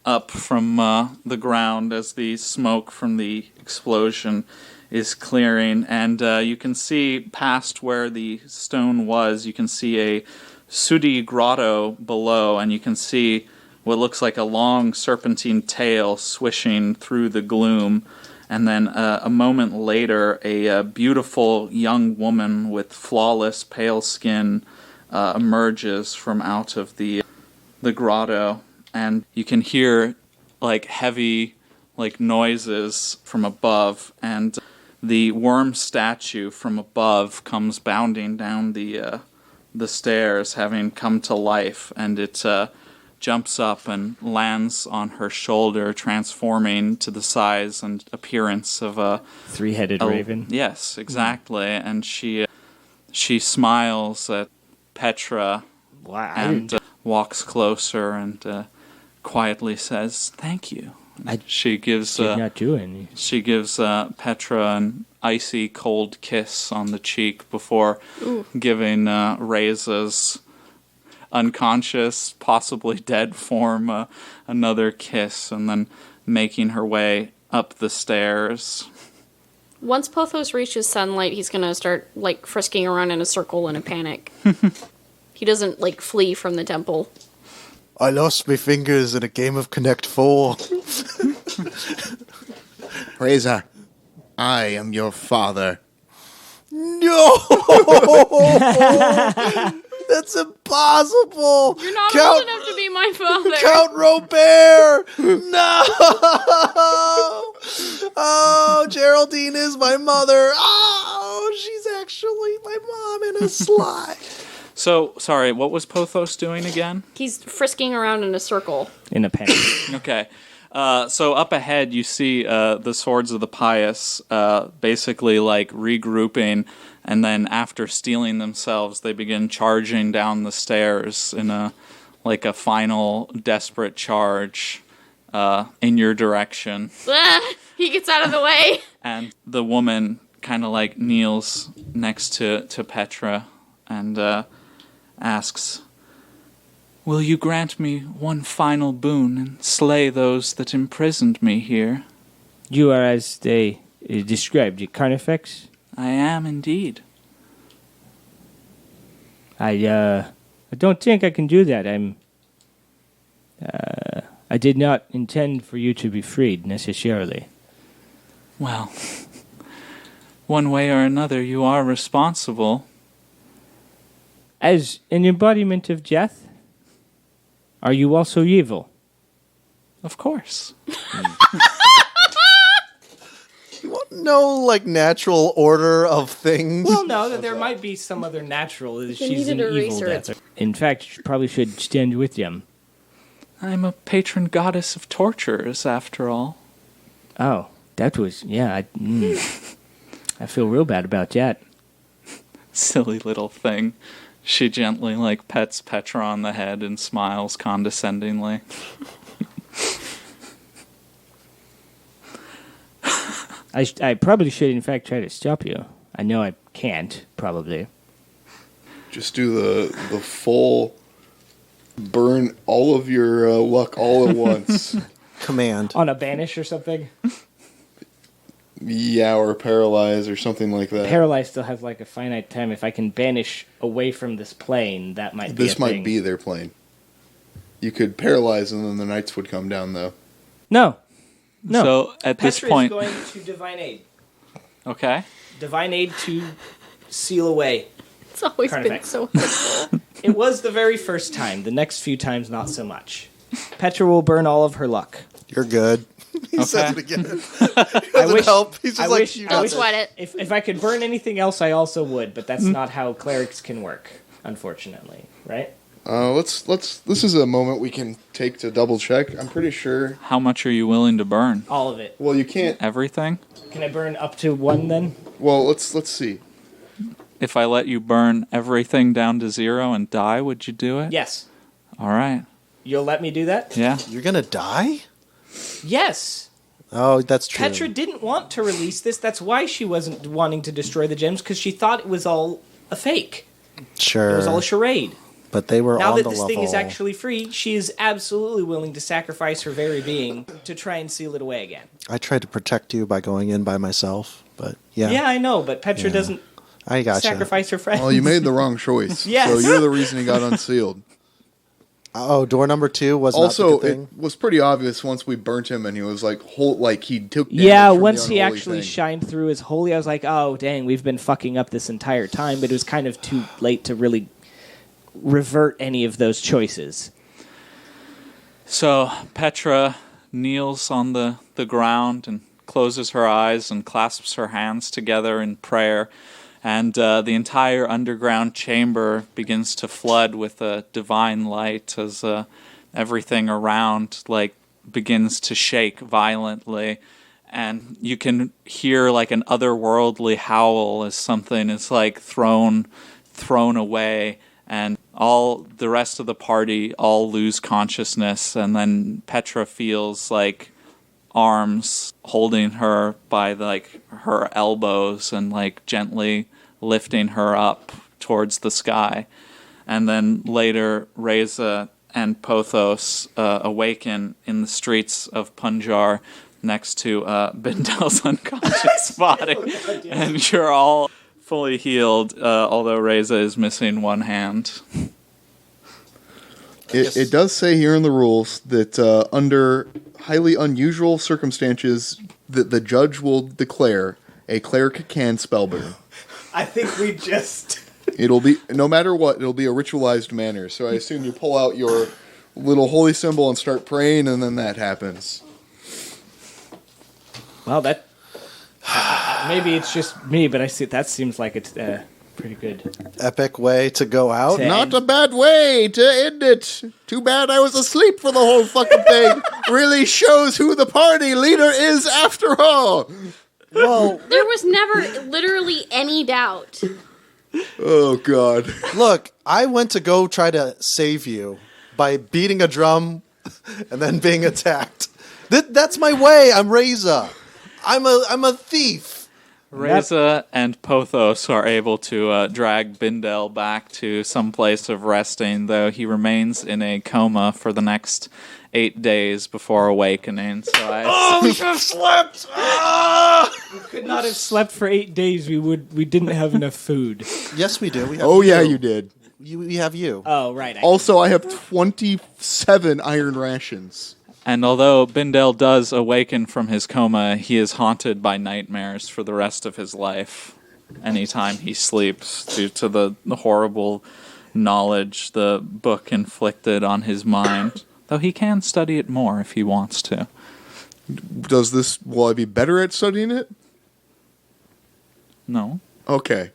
up from the ground as the smoke from the explosion is clearing, and you can see past where the stone was, you can see a sooty grotto below, and you can see what looks like a long serpentine tail swishing through the gloom. And then a moment later, a beautiful young woman with flawless pale skin emerges from out of the grotto, and you can hear like heavy like noises from above, and the worm statue from above comes bounding down the stairs, having come to life, and it jumps up and lands on her shoulder, transforming to the size and appearance of a Three-headed raven. Yes, exactly. And she smiles at Petra Wow. and walks closer and quietly says, "Thank you." She gives Did not do any. she gives Petra an icy cold kiss on the cheek before giving Reza's unconscious, possibly dead form another kiss, and then making her way up the stairs. Once Pothos reaches sunlight, he's gonna start, like, frisking around in a circle in a panic. He doesn't, like, flee from the temple. I lost my fingers in a game of Connect 4. Reza, I am your father. No! That's impossible! You're not old enough to be my father. Count Robert! No! Oh, Geraldine is my mother. Oh, she's actually my mom in a slide. So, sorry, what was Pothos doing again? He's frisking around in a circle. In a panic. Okay. So up ahead, you see the Swords of the Pious basically like regrouping, and then after stealing themselves, they begin charging down the stairs in a final desperate charge in your direction. He gets out of the way. And the woman kind of like kneels next to Petra and asks, "Will you grant me one final boon and slay those that imprisoned me here?" You are as they described, you Carnifex? I am indeed. I don't think I can do that. I did not intend for you to be freed necessarily. Well, one way or another, you are responsible. As an embodiment of death, are you also evil? Of course. You want no, natural order of things? Well, no, there might be some other natural. She's needed an a evil eraser. death. In fact, you probably should stand with them. I'm a patron goddess of torturers, after all. Oh, that was, yeah. I feel real bad about that. Silly little thing. She gently, pets Petra on the head and smiles condescendingly. I probably should, in fact, try to stop you. I know I can't, probably. Just do the full burn all of your luck all at once. Command. On a banish or something? Yeah, or paralyze or something like that. Paralyze still has, a finite time. If I can banish away from this plane, that might be This a might thing. be their plane. You could paralyze and then the knights would come down, though. No. So, at this Petra point... is going to Divine Aid. Okay. Divine Aid to seal away. It's always been Carnifex. so helpful. It was the very first time. The next few times, not so much. Petra will burn all of her luck. You're good. He Okay. says it again. I wish, help. He's just I wish, you I got Don't wish this. sweat it. if I could burn anything else, I also would, but that's not how clerics can work, unfortunately. Right? This is a moment we can take to double check. I'm pretty sure. How much are you willing to burn? All of it. Well, you can't. Everything? Can I burn up to 1 then? Well, let's see. If I let you burn everything down to 0 and die, would you do it? Yes. All right. You'll let me do that? Yeah. You're going to die? Yes. Oh, that's true. Petra didn't want to release this. That's why she wasn't wanting to destroy the gems, because she thought it was all a fake. Sure. It was all a charade. But they were Now on that the this level. thing is actually free, she is absolutely willing to sacrifice her very being to try and seal it away again. I tried to protect you by going in by myself, but yeah. Yeah, I know, but Petra Yeah. doesn't I gotcha. sacrifice her friends. Well, you made the wrong choice. Yes. So you're the reason he got unsealed. Oh, door number 2 was Also, not the good it thing. was pretty obvious once we burnt him and he was he took damage Yeah, from the once he unholy actually thing. shined through as holy, I was like, oh, dang, we've been fucking up this entire time, but it was kind of too late to really revert any of those choices. So Petra kneels on the ground and closes her eyes and clasps her hands together in prayer. And the entire underground chamber begins to flood with a divine light as everything around begins to shake violently. And you can hear an otherworldly howl as something is thrown away. And all the rest of the party all lose consciousness, and then Petra feels arms holding her by like her elbows and like gently lifting her up towards the sky. And then later Reza and Pothos awaken in the streets of Punjar next to Bindel's unconscious body. And you're all fully healed, although Reza is missing one hand. It does say here in the rules that under highly unusual circumstances, that the judge will declare a cleric can spellburn. I think we just... It'll be, no matter what, it'll be a ritualized manner. So I assume you pull out your little holy symbol and start praying, and then that happens. Well, that... maybe it's just me, but I see that seems like it's pretty good. Epic way to go out. Not a bad way to end it. Too bad I was asleep for the whole fucking thing. Really shows who the party leader is after all. Well, There was never literally any doubt. Oh, God. look, I went to go try to save you by beating a drum and then being attacked. That's my way. I'm Reza. I'm a thief. Reza and Pothos are able to drag Bindel back to some place of resting, though he remains in a coma for the next 8 days before awakening. So We should have slept. We could not have slept for 8 days. We didn't have enough food. Yes, we do. We have Oh, yeah, you did. We have you. Oh, right. Also, I have 27 iron rations. And although Bindel does awaken from his coma, he is haunted by nightmares for the rest of his life anytime he sleeps due to the horrible knowledge the book inflicted on his mind. Though he can study it more if he wants to. Will I be better at studying it? No. Okay.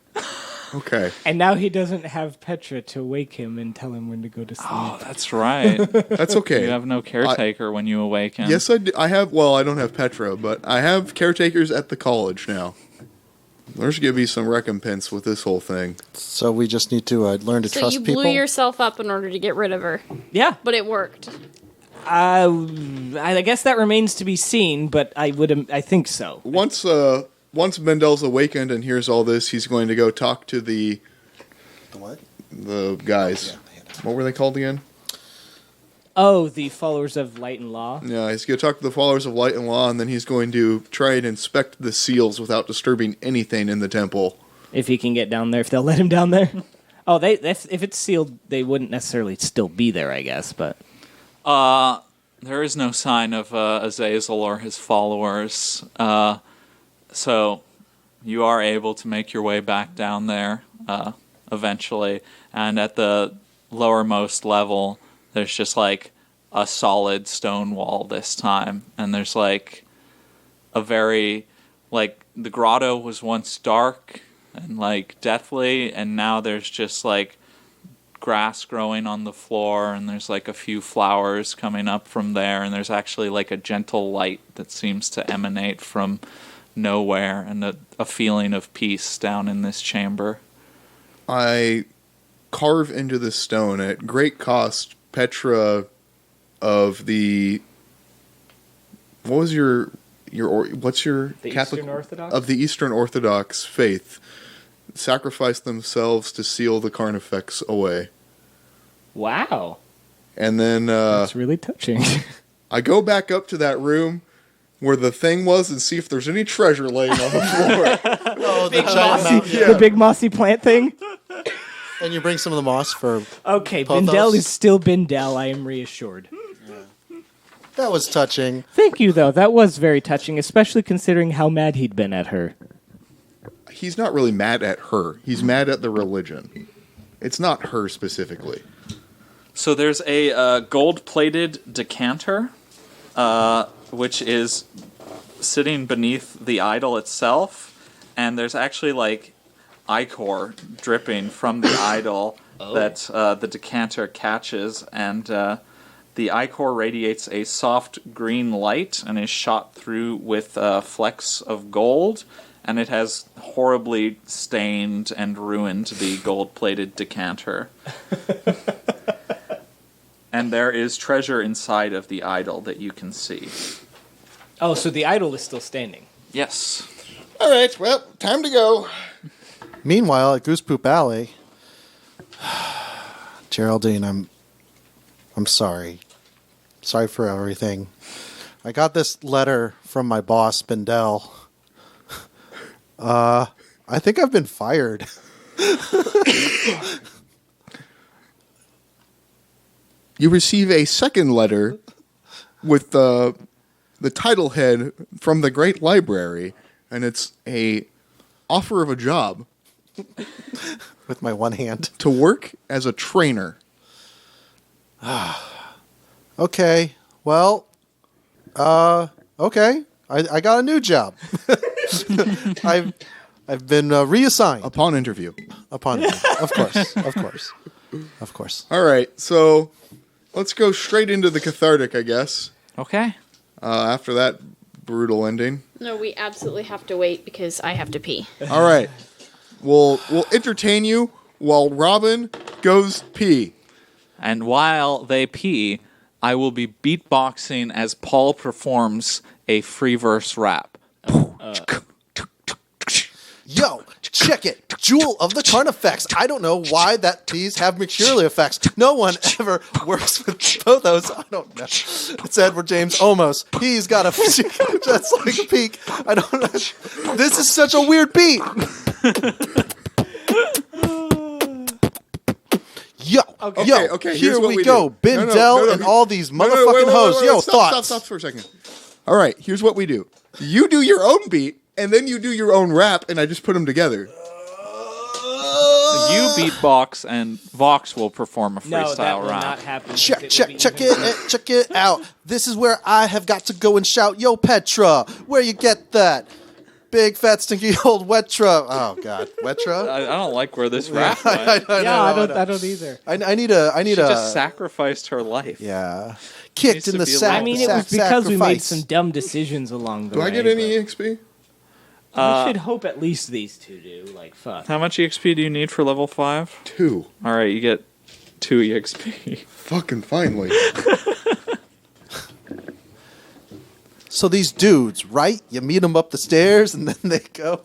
Okay. And now he doesn't have Petra to wake him and tell him when to go to sleep. Oh, that's right. That's okay. You have no caretaker when you awaken. Yes, I do. I have, well, I don't have Petra, but I have caretakers at the college now. There's going to be some recompense with this whole thing. So we just need to learn to So trust you people. blew yourself up in order to get rid of her, Yeah. but it worked. I guess that remains to be seen, but I think so. Once Bendel's awakened and hears all this, he's going to go talk to the What? the guys. What were they called again? Oh, the followers of Light and Law. Yeah, he's going to talk to the followers of Light and Law, and then he's going to try and inspect the seals without disturbing anything in the temple. If he can get down there, if they'll let him down there. Oh, if it's sealed, they wouldn't necessarily still be there, I guess, but... There is no sign of Azazel or his followers. So you are able to make your way back down there eventually. And at the lowermost level, there's just like a solid stone wall this time. And there's like a very, like, the grotto was once dark and like deathly, and now there's just like grass growing on the floor, and there's like a few flowers coming up from there, and there's actually like a gentle light that seems to emanate from nowhere, and a feeling of peace down in this chamber. I carve into this stone at great cost Petra of the... what's your The Catholic Eastern Orthodox? of the Eastern Orthodox faith sacrificed themselves to seal the Carnifex away. Wow. And then That's really touching. I go back up to that room where the thing was and see if there's any treasure laying on the floor. Oh, the giant mountain. The big mossy plant thing? And you bring some of the moss for... Okay, Pothos? Bindel is still Bindel, I am reassured. That was touching. Thank you, though. That was very touching, especially considering how mad he'd been at her. He's not really mad at her. He's mad at the religion. It's not her specifically. So there's a gold-plated decanter, which is sitting beneath the idol itself, and there's actually like ichor dripping from the idol that the decanter catches, and the ichor radiates a soft green light and is shot through with flecks of gold, and it has horribly stained and ruined the gold-plated decanter. And there is treasure inside of the idol that you can see. Oh, so the idol is still standing. Yes. All right, well, time to go. Meanwhile, at Goose Poop Alley, Geraldine, I'm sorry. Sorry for everything. I got this letter from my boss, Bendel. I think I've been fired. You receive a second letter with the title head from the Great Library, and it's a offer of a job With my one hand. to work as a trainer. Okay. Well, okay. I got a new job. I've been reassigned Upon interview. upon of course. All right, so let's go straight into the cathartic, I guess. Okay. After that brutal ending. No, we absolutely have to wait because I have to pee. All right, we'll entertain you while Robin goes pee. And while they pee, I will be beatboxing as Paul performs a free verse rap. Yo, check it. Jewel of the Carnifex. I don't know why these have McShirley effects. No one ever works with both those. I don't know. It's Edward James Olmos. He's got a just like a peak. I don't know. This is such a weird beat. Yo, Okay, here's here what we we go. do. Bendel No, and all these No, motherfucking wait, hoes. Yo, thoughts. Stop for a second. All right, here's what we do. You do your own beat, and then you do your own rap, and I just put them together. You beatbox and Vox will perform a No, that freestyle will rap. not happen. Check It check it out. This is where I have got to go and shout, yo, Petra, where you get that? Big, fat, stinky old Wetra. Oh, God. Wetra? I don't like where this rap went. I don't either. I need a... She just sacrificed her life. Yeah. Needs Kicked to in the be sack. I mean, it was sack, because we made sacrifice. some dumb decisions along the Do way. I get any EXP? We should hope at least these two do. Like, fuck. How much EXP do you need for level 5? 2. All right, you get 2 EXP. Fucking finally. So these dudes, right? You meet them up the stairs, and then they go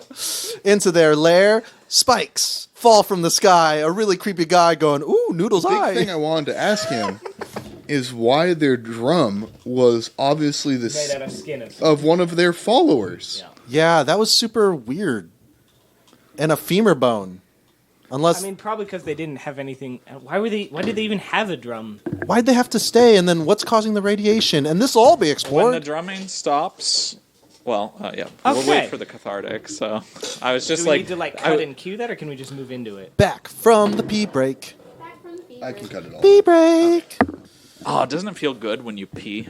into their lair. Spikes fall from the sky. A really creepy guy going, ooh, Noodle's Big eye. thing I wanted to ask him is why their drum was obviously Made out of skin of one of their followers. Yeah. Yeah, that was super weird. And a femur bone. Unless... I mean, probably because they didn't have anything. Why did they even have a drum? why'd they have to stay? And then what's causing the radiation? And this will all be When explored. the drumming stops, well, yeah, we'll Okay. wait for the cathartic. So I was just Do we like, need to cut and cue that, or can we just move into it? Back from the pee break. I can cut it all. Pee break. oh, doesn't it feel good when you pee?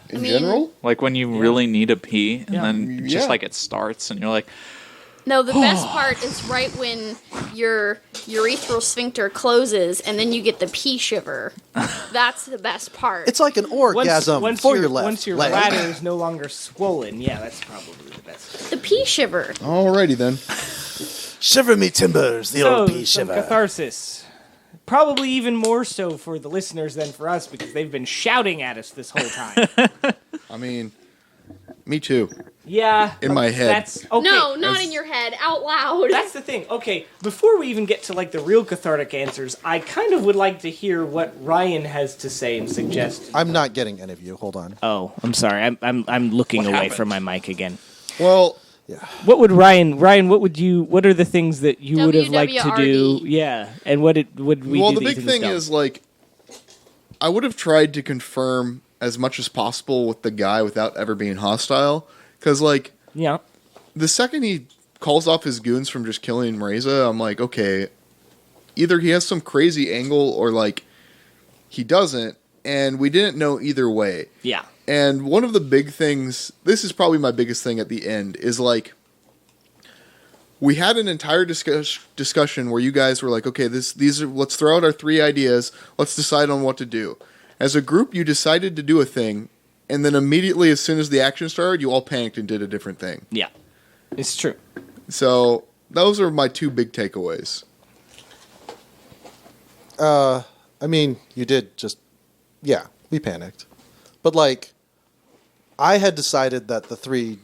In general? Like when you really need a pee, and then Yeah. just like it starts, and you're like, No, the best part is right when your urethral sphincter closes and then you get the pee shiver. That's the best part. It's like an orgasm for your left Once your leg. bladder is no longer swollen, yeah, that's probably the best. the pee shiver. Alrighty then. Shiver me timbers, the old pee some shiver. catharsis. Probably even more so for the listeners than for us because they've been shouting at us this whole time. I mean, me too. Yeah. In my head. That's okay. No, not in your head, out loud. That's the thing. Okay, before we even get to like the real cathartic answers, I kind of would like to hear what Ryan has to say and suggest. I'm not getting any of you. Hold on. Oh, I'm sorry. I'm looking What away happened? from my mic again. Well, What would Ryan? What are the things that you would have liked to do? WWRD. Yeah, and what would we well, do? the that you big think thing dumb? is like, I would have tried to confirm as much as possible with the guy without ever being hostile. Because like, yeah. the second he calls off his goons from just killing Reza, I'm like, okay, either he has some crazy angle or like he doesn't, and we didn't know either way. Yeah. And one of the big things, this is probably my biggest thing at the end, is like, we had an entire discussion where you guys were like, okay, these are, let's throw out our 3 ideas, let's decide on what to do. As a group, you decided to do a thing, and then immediately as soon as the action started, you all panicked and did a different thing. Yeah. It's true. So those are my 2 big takeaways. I mean, you did just... Yeah, we panicked. But, like, I had decided that the 3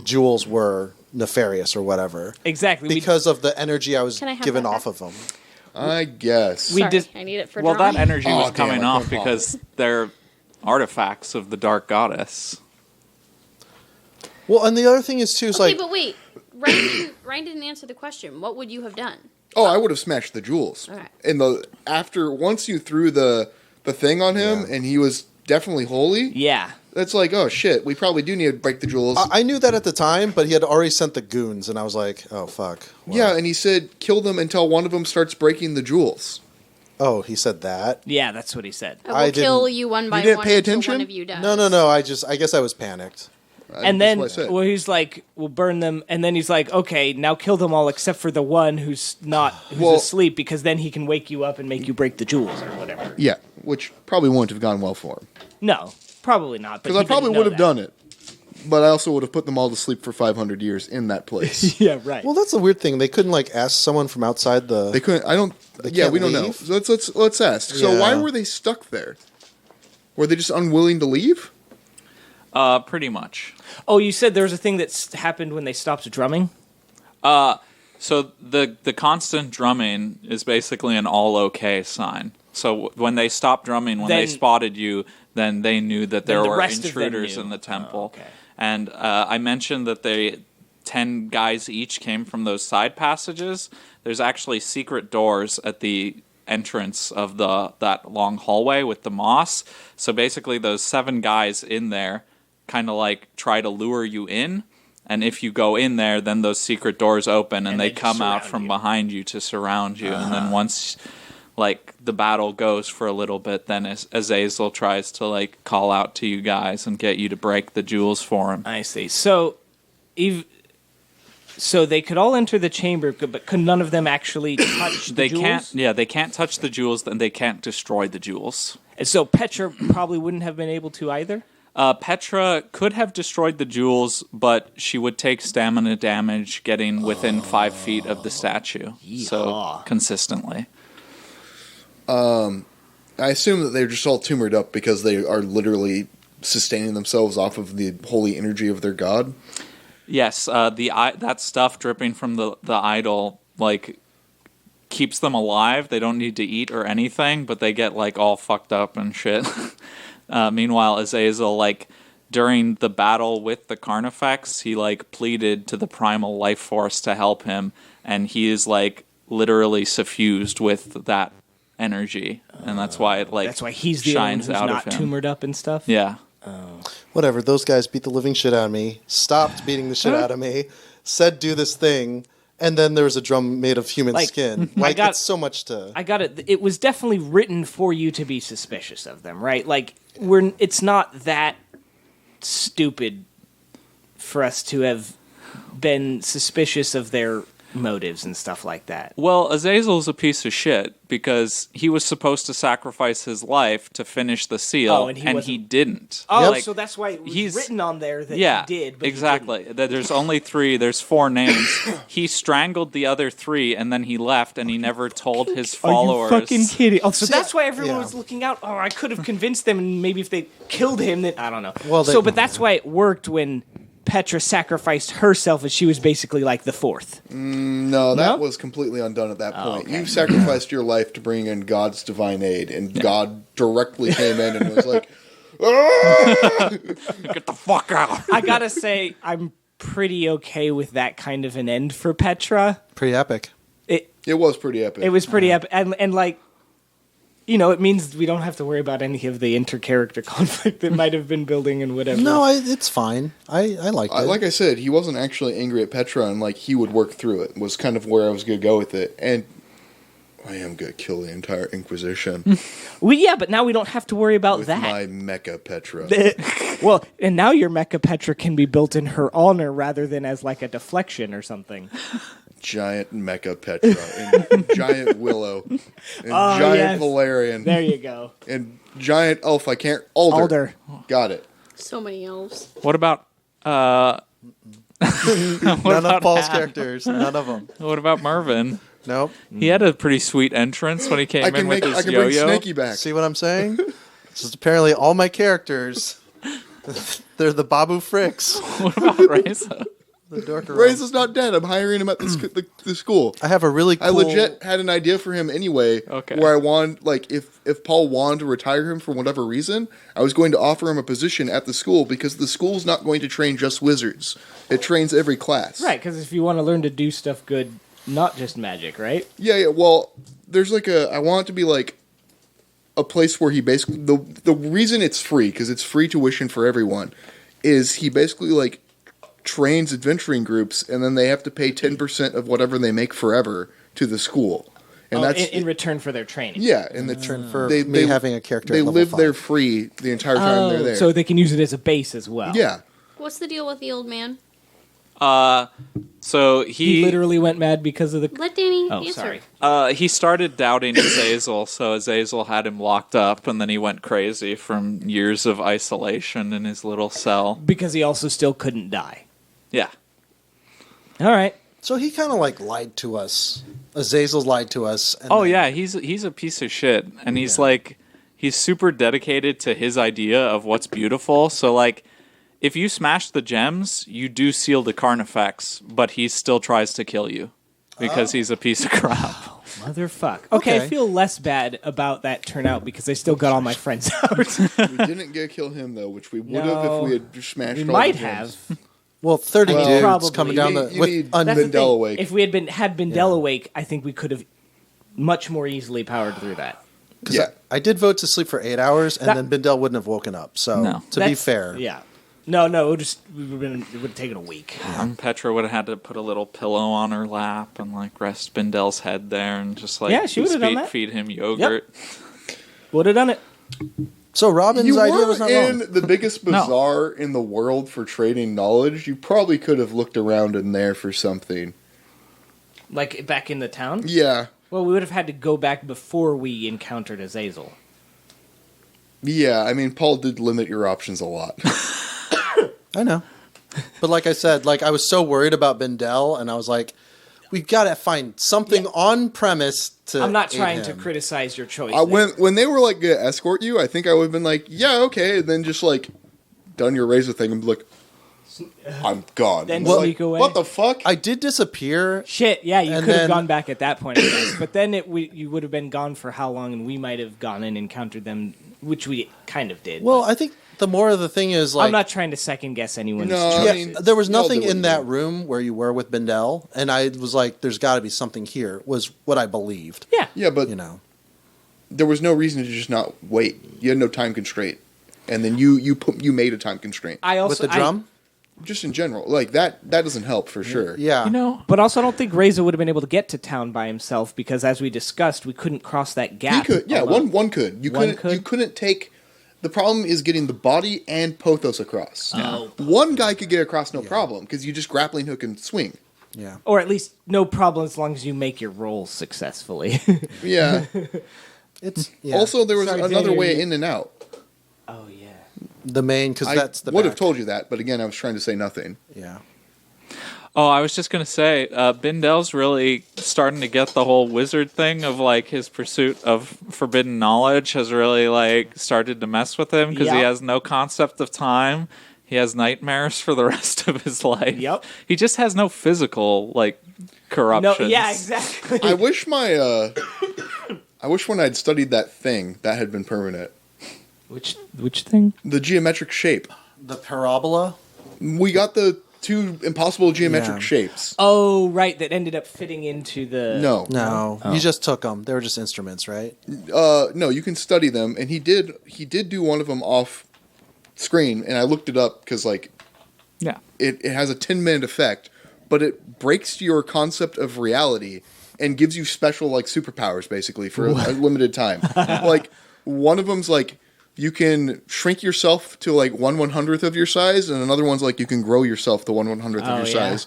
jewels were nefarious or whatever. Exactly. Because of the energy I was Can I have given that off back? of them. I guess. Sorry, I need it for Well, drawing. that energy was Oh, damn, coming I off couldn't because they're artifacts of the Dark Goddess. Well, and the other thing is, too, is Okay, like... but wait. Ryan didn't answer the question. What would you have done? Oh, I would have smashed the jewels. Okay. And once you threw the thing on him and he was definitely holy, Yeah. that's like, oh shit, we probably do need to break the jewels. I knew that at the time, but he had already sent the goons, and I was like, oh, fuck. What? Yeah, and he said kill them until one of them starts breaking the jewels. Oh, he said that? Yeah, that's what he said. I will I kill didn't- you one by didn't one pay until attention? one of you does. No. I guess I was panicked. And That's then, what I said. well, he's like, we'll burn them. And then he's like, okay, now kill them all except for the one who's asleep, because then he can wake you up and make you break the jewels or whatever. Yeah, which probably wouldn't have gone well for him. No, probably not. Because I probably would have done it. But I also would have put them all to sleep for 500 years in that place. Yeah, right. Well, that's a weird thing. They couldn't, like, ask someone from outside the... They couldn't. I don't. Yeah, can't we don't know. leave? So let's ask. So Yeah. why were they stuck there? Were they just unwilling to leave? Pretty much. Oh, you said there was a thing that happened when they stopped drumming? So the constant drumming is basically an all okay sign. So when they stopped drumming, when they Then- spotted you, then they knew that there the were rest of them intruders knew. in the temple. Oh, okay. And I mentioned that 10 guys each came from those side passages. There's actually secret doors at the entrance of that long hallway with the moss. So basically those 7 guys in there kind of like try to lure you in, and if you go in there, then those secret doors open and they just come out surround from you. behind you to surround you. And then once like the battle goes for a little bit, then Azazel tries to like call out to you guys and get you to break the jewels for him. I see. So they could all enter the chamber, but could none of them actually touch the They jewels? can't. Yeah, they can't touch the jewels, and they can't destroy the jewels. And so Petra probably wouldn't have been able to either? Petra could have destroyed the jewels, but she would take stamina damage getting within 5 feet of the statue. So Yeehaw. consistently. I assume that they're just all tumored up because they are literally sustaining themselves off of the holy energy of their god. Yes, that stuff dripping from the idol like keeps them alive. They don't need to eat or anything, but they get like all fucked up and shit. Meanwhile, Azazel, like during the battle with the Carnifex, he like pleaded to the primal life force to help him, and he is like literally suffused with that energy, and that's why it like That's why he's the only one shines who's out not of him. tumored up and stuff? Yeah. Whatever, those guys beat the living shit out of me, stopped beating the shit out of me, said do this thing, and then there was a drum made of human Like, skin. I Like, got- it's so much to... I got it. It was definitely written for you to be suspicious of them, right? Like it's not that stupid for us to have been suspicious of their motives and stuff like that. Well, Azazel's a piece of shit because he was supposed to sacrifice his life to finish the seal, Oh, and he he wasn't- didn't. Oh, Like, so that's why it was he's- written on there that yeah, he did, but he exactly. That there's only 3. There's 4 names. He strangled the other 3, and then he left, and he never told his followers. Are you fucking kidding? Oh, so See, that's why everyone yeah. was looking out. Oh, I could have convinced them, and maybe if they killed him, then I don't know. Well, so, but that's why it worked when Petra sacrificed herself, and she was basically like the 4th. No, that No? was completely undone at that point. okay. You sacrificed your life to bring in God's divine aid, and God directly came in and was like, Get the fuck out. I gotta say, I'm pretty okay with that kind of an end for Petra. Pretty epic. it was pretty epic. It was pretty epic, and like, you know, it means we don't have to worry about any of the inter-character conflict that might have been building and whatever. No, it's fine. I liked it. Like I said, he wasn't actually angry at Petra, and like he would work through it. Was kind of where I was going to go with it, and I am going to kill the entire Inquisition yeah, but now we don't have to worry about with that. my Mecha Petra. Well, and now your Mecha Petra can be built in her honor rather than as like a deflection or something. Giant Mecha Petra, and giant Willow, and giant yes. Valerian, There you go. and giant elf. I can't Alder. Got it. So many elves. What about None about of Paul's Hal? characters. None of them. what about Mervin? Nope. He had a pretty sweet entrance when he came I in can with make. his I can bring yo-yo. Snaky back. See what I'm saying? This is apparently all my characters. They're the Babu Fricks. What about Reza? The Dorker Ray's is not dead. I'm hiring him at the school. I have a really cool... I legit had an idea for him anyway. Okay. Where I want, like, if Paul wanted to retire him for whatever reason, I was going to offer him a position at the school because the school's not going to train just wizards. It trains every class. Right, because if you want to learn to do stuff good, not just magic, right? Yeah. Well, there's like I want it to be like a place where he basically the reason it's free, because it's free tuition for everyone, is he basically like trains adventuring groups, and then they have to pay 10% of whatever they make forever to the school, and that's in return for their training. yeah. And for me having a character They at level live 5. there free the entire time they're there. So they can use it as a base as well. Yeah. What's the deal with the old man? So He literally went mad because of the... Let Danny Oh, answer. sorry. he started doubting Azazel, so Azazel had him locked up, and then he went crazy from years of isolation in his little cell. Because he also still couldn't die. Yeah. All right. So he kind of like lied to us. Azazel's lied to us. And Oh then- yeah, he's a piece of shit, and he's like he's super dedicated to his idea of what's beautiful. So like, if you smash the gems, you do seal the Carnifex, but he still tries to kill you because he's a piece of crap. Motherfuck. Okay, I Okay. feel less bad about that turnout because I still got all my friends out. We didn't get to kill him though, which we would have if we had smashed. We all might the gems. have. Well, 30 I mean, dudes probably. coming down You the... need- with you need- un- That's the Bindell thing. awake. If we had Bindell awake, I think we could have much more easily powered through that. Yeah. I did vote to sleep for 8 hours, and That- then Bindell wouldn't have woken up. So, No. to be fair... Yeah. No, it would have taken a week. Petra would have had to put a little pillow on her lap and like rest Bindel's head there and just like Yeah, she would've done that. feed him yogurt. Would have done it. So Robin's You idea were was not in wrong. the biggest bazaar in the world for trading knowledge. You probably could have looked around in there for something. Like back in the town? Yeah. Well, we would have had to go back before we encountered Azazel. Yeah, I mean, Paul did limit your options a lot. I know. But like I said, like I was so worried about Bindell, and I was like, we've got to find something on premise to I'm not aid trying to him. criticize your choice. When they were like gonna escort you, I think I would have been like, yeah, okay, and then just like done your razor thing and be like, I'm gone. Then Like, sneak away. What the fuck? I did disappear. Shit, yeah, you And could have then- gone back at that point, I guess. But then you would have been gone for how long, and we might have gone and encountered them, which we kind of did. Well, but I think the more of the thing is like... I'm not trying to second guess anyone's No, choices. I mean, there was y'all nothing did what in you that did. room where you were with Bindell, and I was like, there's got to be something here, was what I believed. Yeah. Yeah, but You know. there was no reason to just not wait. You had no time constraint, and then you made a time constraint. I also With the drum? Just in general, like that doesn't help for sure. Yeah. You know, But also, I don't think Reza would have been able to get to town by himself because, as we discussed, we couldn't cross that He gap. could, yeah, alone. one could. You One couldn't. could? You couldn't take. The problem is getting the body and Pothos across. Oh. One guy could get across no problem because you just grappling hook and swing. Yeah. Or at least no problem as long as you make your rolls successfully. Yeah. It's yeah. Also, there was Sorry, another Xavier, way you- in and out. Oh, yeah. the main, because I that's the would have back. told you that, but again, I was trying to say nothing. Yeah. oh, I was just gonna say, Bindell's really starting to get the whole wizard thing of like his pursuit of forbidden knowledge has really like started to mess with him because he Yeah. has no concept of time. He has nightmares for the rest of his life. Yep. He just has no physical like corruption. No, yeah, exactly. I wish my. I wish when I'd studied that thing that had been permanent. Which thing? The geometric shape. The parabola? We got the two impossible geometric Yeah. shapes. Oh, right, that ended up fitting into the... No. No. Oh. You just took them. They were just instruments, right? No, you can study them, and he did do one of them off screen, and I looked it up because like Yeah. it has a 10-minute effect, but it breaks your concept of reality and gives you special like superpowers basically for a limited time. Like one of them's like you can shrink yourself to like 1/100th of your size, and another one's like you can grow yourself to 1/100th of Oh, your yeah. size.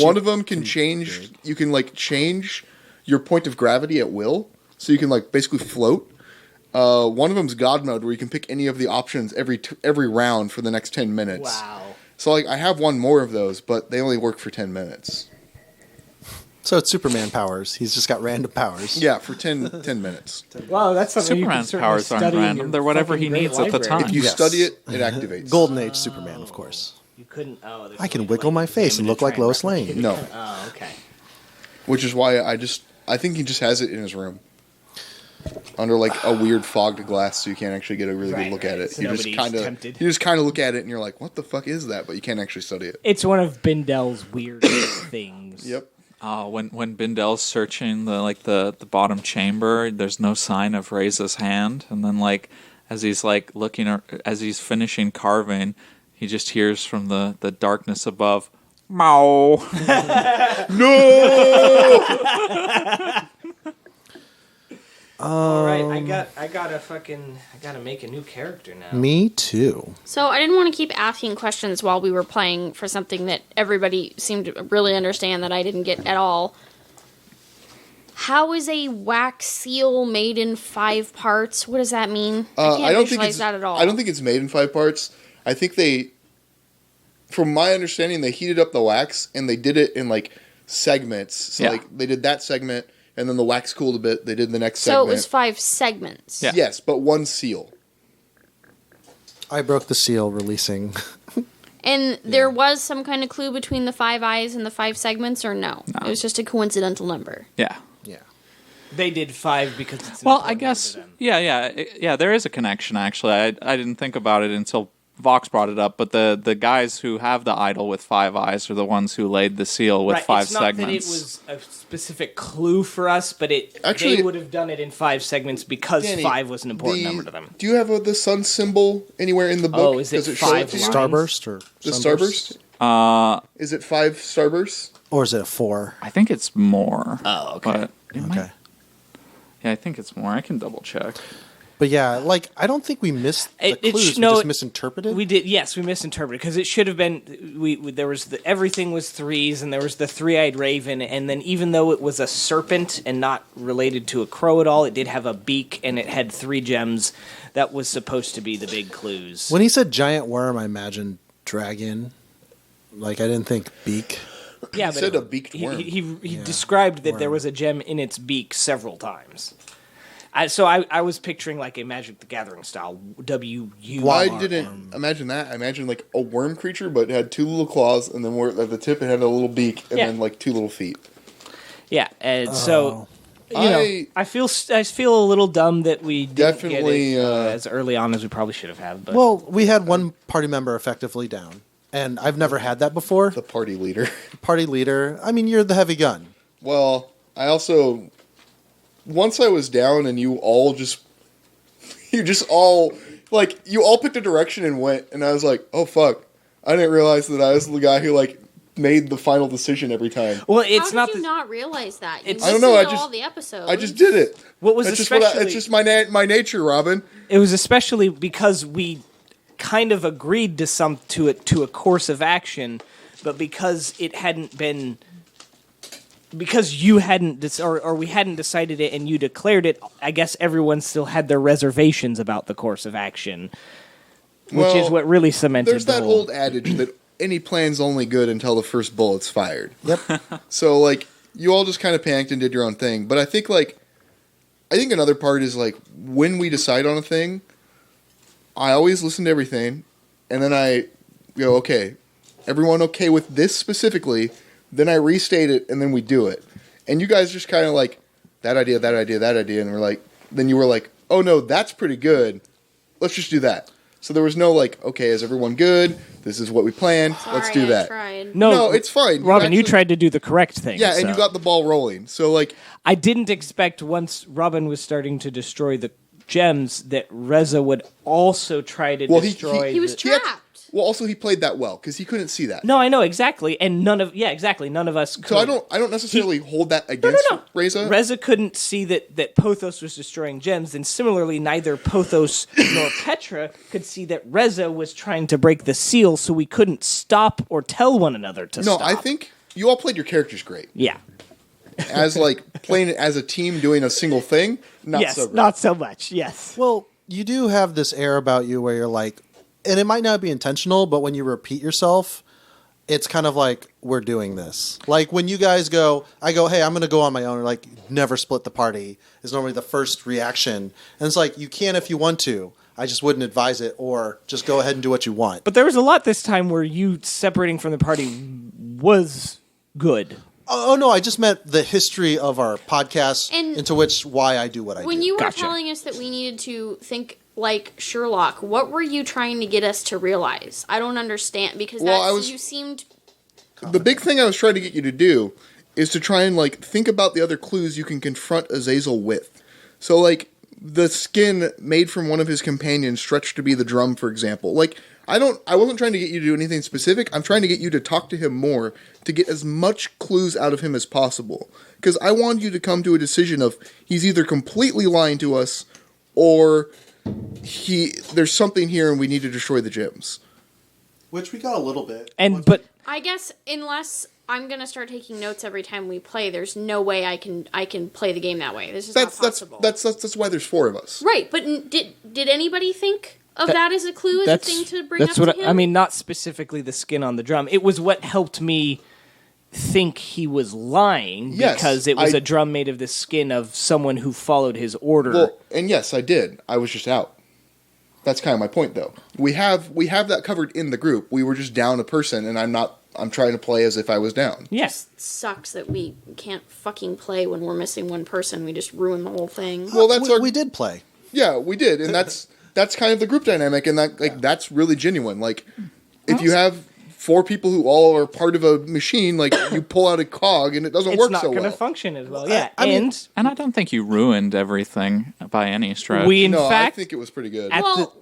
One of them can change. You can like change your point of gravity at will, so you can like basically float. One of them's God mode, where you can pick any of the options every round for the next 10 minutes. Wow. So like I have one more of those, but they only work for 10 minutes. So it's Superman powers. He's just got random powers. Yeah, for 10 minutes. Wow, that's something Superman's powers aren't random. They're whatever he needs at the time. If you Yes. study it, it activates. Golden Age Superman, of course. You couldn't. Oh, I can wiggle my face and look like Lois Lane. No, Oh, okay. which is why I think he just has it in his room. Under like a weird fogged glass, so you can't actually get a really good look at it. So You just nobody's tempted. kind of look at it, and you're like, "What the fuck is that?" But you can't actually study it. It's one of Bindel's weird things. Yep. When Bindel's searching the bottom chamber, there's no sign of Reza's hand, and then as he's as he's finishing carving, he just hears from the darkness above, "Mow." All right, I gotta make a new character now. Me too. So I didn't want to keep asking questions while we were playing for something that everybody seemed to really understand that I didn't get at all. How is a wax seal made in 5 parts? What does that mean? I can't visualize that at all. I don't think it's made in 5 parts. I think from my understanding, they heated up the wax and they did it in segments. So Yeah. they did that segment, and then the wax cooled a bit. They did the next So segment. it was 5 segments. Yeah. Yes, but one seal. I broke the seal releasing. And there was some kind of clue between the 5 eyes and the 5 segments, or no? No. It was just a coincidental number. Yeah. Yeah. They did 5 because it's Well, important I guess, to them. yeah. There is a connection. Actually, I didn't think about it until Vox brought it up. But the guys who have the idol with 5 eyes are the ones who laid the seal with 5 it's not segments. that it was a specific clue for us, but Actually- they would have done it in 5 segments because Danny, 5 was an important number to them. Do you have the sun symbol anywhere in the book? Oh, is it Does show 5 to you? lines? Starburst or The sunburst? starburst? Is it 5 starbursts? Or is it 4? I think it's more. Oh, okay. But it might- Okay. yeah, I think it's more. I can double check. But yeah, I don't think we missed the clues. We just misinterpreted. We did, yes, we misinterpreted because it should have been. There was everything was 3s, and there was the 3-eyed raven, and then even though it was a serpent and not related to a crow at all, it did have a beak and it had 3 gems. That was supposed to be the big clues. When he said giant worm, I imagined dragon. I didn't think beak. Yeah, He said a beaked worm. He described that there was a gem in its beak several times. So I was picturing a Magic the Gathering style WU. I didn't imagine that. I imagined a worm creature, but it had 2 little claws, and then at the tip it had a little beak, and Yeah. then 2 little feet. Yeah, and so I feel a little dumb that we didn't Definitely, get it as early on as we probably should have. But Well, we had one party member effectively down, and I've never had that before. The party leader. Party leader. I mean, you're the heavy gun. Well, I also, once I was down and you all picked a direction and went, and I was like, oh fuck, I didn't realize that I was the guy who made the final decision every time. well, it's How not. did you not realize that? You I don't know, listened I to all the episodes. I just did it. What was It's especially it's just my nature, Robin. it was especially because we kind of agreed to a course of action, but because it hadn't been. Because you hadn't, or we hadn't decided it, and you declared it. I guess everyone still had their reservations about the course of action, which is what really cemented. There's that old adage that any plan's only good until the first bullet's fired. Yep. So you all just kind of panicked and did your own thing. But I think another part is when we decide on a thing, I always listen to everything, and then I go, okay, everyone okay with this specifically? Then I restate it, and then we do it. And you guys just kind of that idea, and then you were oh no, that's pretty good. Let's just do that. So there was no okay, is everyone good? This is what we planned. Let's Sorry, do I that. tried. No, it's fine. Robin, you actually- tried to do the correct thing. Yeah, and so. you got the ball rolling. So I didn't expect once Robin was starting to destroy the gems that Reza would also try to Well, destroy. He was trapped. well, also he played that well because he couldn't see that. No, I know exactly, and none of us. Could. So I don't necessarily hold that against No. Reza. Reza couldn't see that Pothos was destroying gems, and similarly, neither Pothos nor Petra could see that Reza was trying to break the seal, so we couldn't stop or tell one another to No, stop. I think you all played your characters great. Yeah. As playing it as a team doing a single thing, not yes, so great. not so much. Yes. Well, you do have this air about you where you're and it might not be intentional, but when you repeat yourself, it's kind of like we're doing this. Like when you guys go, I go, hey, I'm going to go on my own. Or like, never split the party is normally the first reaction. And it's like, you can if you want to. I just wouldn't advise it, or just go ahead and do what you want. But there was a lot this time where you separating from the party was good. Oh no, I just meant the history of our podcast, And into which why I do what I do. When you were Gotcha. telling us that we needed to think like Sherlock, what were you trying to get us to realize? I don't understand, because you seemed... The big thing I was trying to get you to do is to try and, like, think about the other clues you can confront Azazel with. So, like, the skin made from one of his companions stretched to be the drum, for example. Like, I wasn't trying to get you to do anything specific. I'm trying to get you to talk to him more to get as much clues out of him as possible. Because I want you to come to a decision of he's either completely lying to us or there's something here and we need to destroy the gems. Which we got a little bit. But I guess unless I'm gonna start taking notes every time we play, there's no way I can play the game that way. This is not possible. That's why there's 4 of us. Right, but did anybody think of that as a clue, as a thing to bring up to him? I mean, not specifically the skin on the drum. It was what helped me think he was lying, because it was a drum made of the skin of someone who followed his order. Well, and yes, I did. I was just out. That's kind of my point, though. We have that covered in the group. We were just down a person, and I'm trying to play as if I was down. Yes. It sucks that we can't fucking play when we're missing one person. We just ruin the whole thing. Well, we did play. Yeah, we did, and that's kind of the group dynamic, and that's really genuine. Like, if you have 4 people who all are part of a machine, like, you pull out a cog and it doesn't work so well. It's not going to function as well. Yeah, and I don't think you ruined everything by any stretch. I think it was pretty good. Well,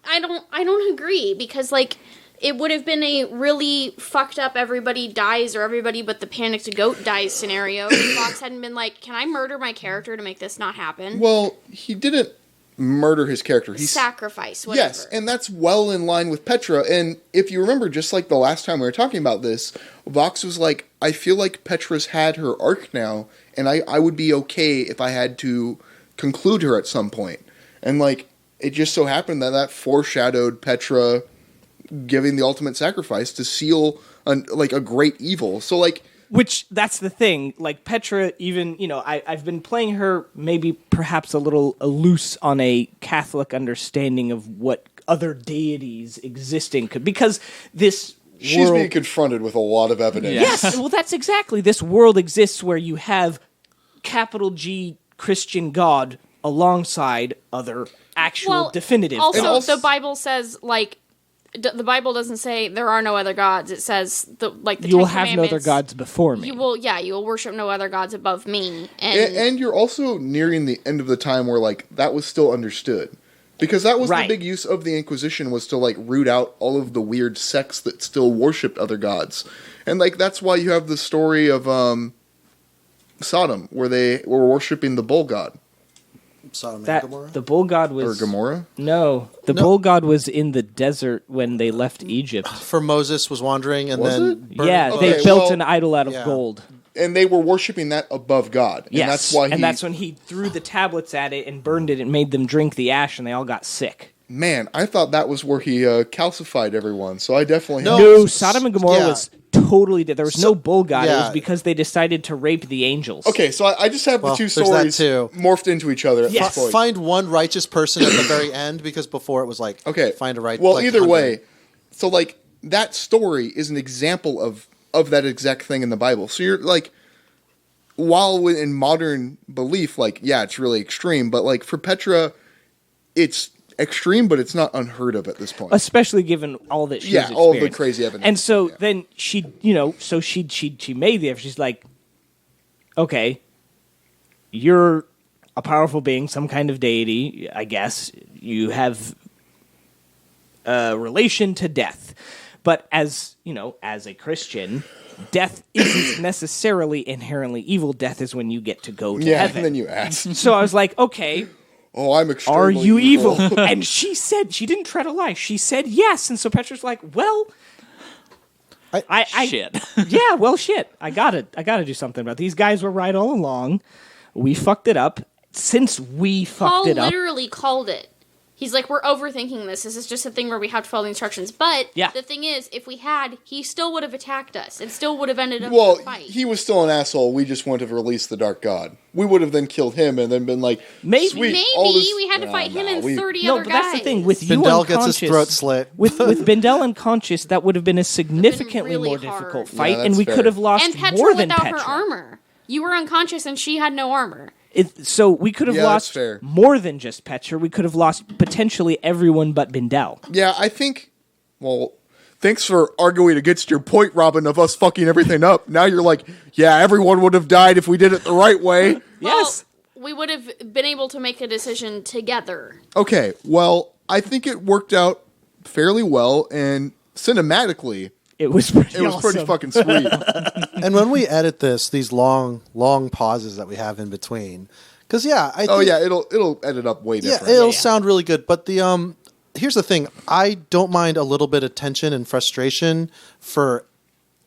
I don't agree, because like it would have been a really fucked up everybody dies or everybody but the panicked goat dies scenario if Fox hadn't been like, can I murder my character to make this not happen? Well, he didn't murder his character. He sacrifice, whatever. Yes, and that's well in line with Petra. And if you remember, just like the last time we were talking about this, Vox was like, I feel like Petra's had her arc now, and I would be okay if I had to conclude her at some point. And like, it just so happened that foreshadowed Petra giving the ultimate sacrifice to seal a great evil. So like, which, that's the thing, like Petra, even, I've been playing her maybe perhaps a little loose on a Catholic understanding of what other deities existing could, because she's being confronted with a lot of evidence. Yes, well, that's exactly, this world exists where you have capital G Christian God alongside other actual definitive gods. The Bible says, like, the Bible doesn't say there are no other gods. It says the you will have no other gods before me. You will worship no other gods above me. And you're also nearing the end of the time where like that was still understood, because that was the big use of the Inquisition, was to like root out all of the weird sects that still worshipped other gods, and like that's why you have the story of Sodom, where they were worshiping the bull god. Sodom and Gomorrah? The bull god was... Or Gomorrah? No. The bull god was in the desert when they left Egypt. For Moses was wandering and Was then... it? burned- They built an idol out of gold. And they were worshiping that above God. And Yes, that's when he threw the tablets at it and burned it and made them drink the ash, and they all got sick. Man, I thought that was where he calcified everyone, so I definitely... No, Sodom and Gomorrah was totally... There was no bull god. It was because they decided to rape the angels. Okay, so I just have the two stories morphed into each other. Yes. Find one righteous person at the very end, because before it was like, find a right... Well, like, either 100. way, so like, that story is an example of that exact thing in the Bible. So you're like... While in modern belief, like, yeah, it's really extreme, but like for Petra, it's extreme, but it's not unheard of at this point. Especially given all that she's experienced. All the crazy evidence. And so then she, she made the effort. She's like, okay, you're a powerful being, some kind of deity, I guess. You have a relation to death. But as a Christian, death isn't necessarily inherently evil. Death is when you get to go to heaven. And then you ask. So I was like, okay. Oh, I'm extremely Are you evil? And she said, she didn't tread a lie. She said yes. And so Petra's like, well, shit. Yeah, well, shit. I gotta do something about it. These guys were right all along. We fucked it up. Since we fucked it up. Paul literally called it. He's like, we're overthinking this. This is just a thing where we have to follow the instructions. But the thing is, if we had, he still would have attacked us. It still would have ended up in a fight. He was still an asshole. We just wouldn't have released the Dark God. We would have then killed him and then been like, maybe we had to fight him and 30 other guys. No, but that's the thing. With you Bindel unconscious, gets his throat slit. with Bindel unconscious, that would have been a significantly really more hard. difficult fight, Yeah, and we that's could have fair. lost And Petra more than without Petra. her armor. You were unconscious and she had no armor. So we could have Yeah, that's lost fair. more than just Petra. We could have lost potentially everyone but Bindel. yeah, I think, well, thanks for arguing against your point, Robin, of us fucking everything up. Now you're like, yeah, everyone would have died if we did it the right way. Yes. Well, we would have been able to make a decision together. Okay, well, I think it worked out fairly well, and cinematically, It was pretty it was pretty awesome. fucking sweet. And when we edit this, these long pauses that we have in between, because I think, it'll edit up way yeah, different. it'll sound really good. But the here's the thing: I don't mind a little bit of tension and frustration for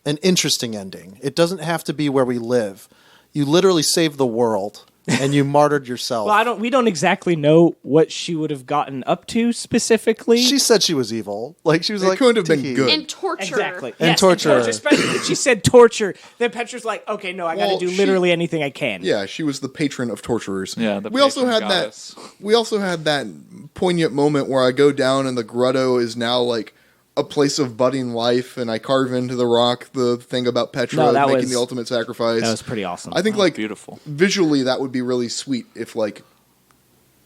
an interesting ending. It doesn't have to be where we live. You literally saved the world. And you martyred yourself. Well, we don't exactly know what she would have gotten up to specifically. She said she was evil. Like she was It like couldn't have been "Tiki." good. And torture. Exactly. And Yes, torture. Especially when she said torture. Then Petra's like, okay, no, I got Well, to do she- literally anything I can. Yeah, she was the patron of torturers. Yeah, the we also patron had goddess. that. We also had that poignant moment where I go down and the grotto is now like a place of budding life, and I carve into the rock the thing about Petra No, that making was- the ultimate sacrifice. That was pretty awesome. I think like Beautiful. visually that would be really sweet if like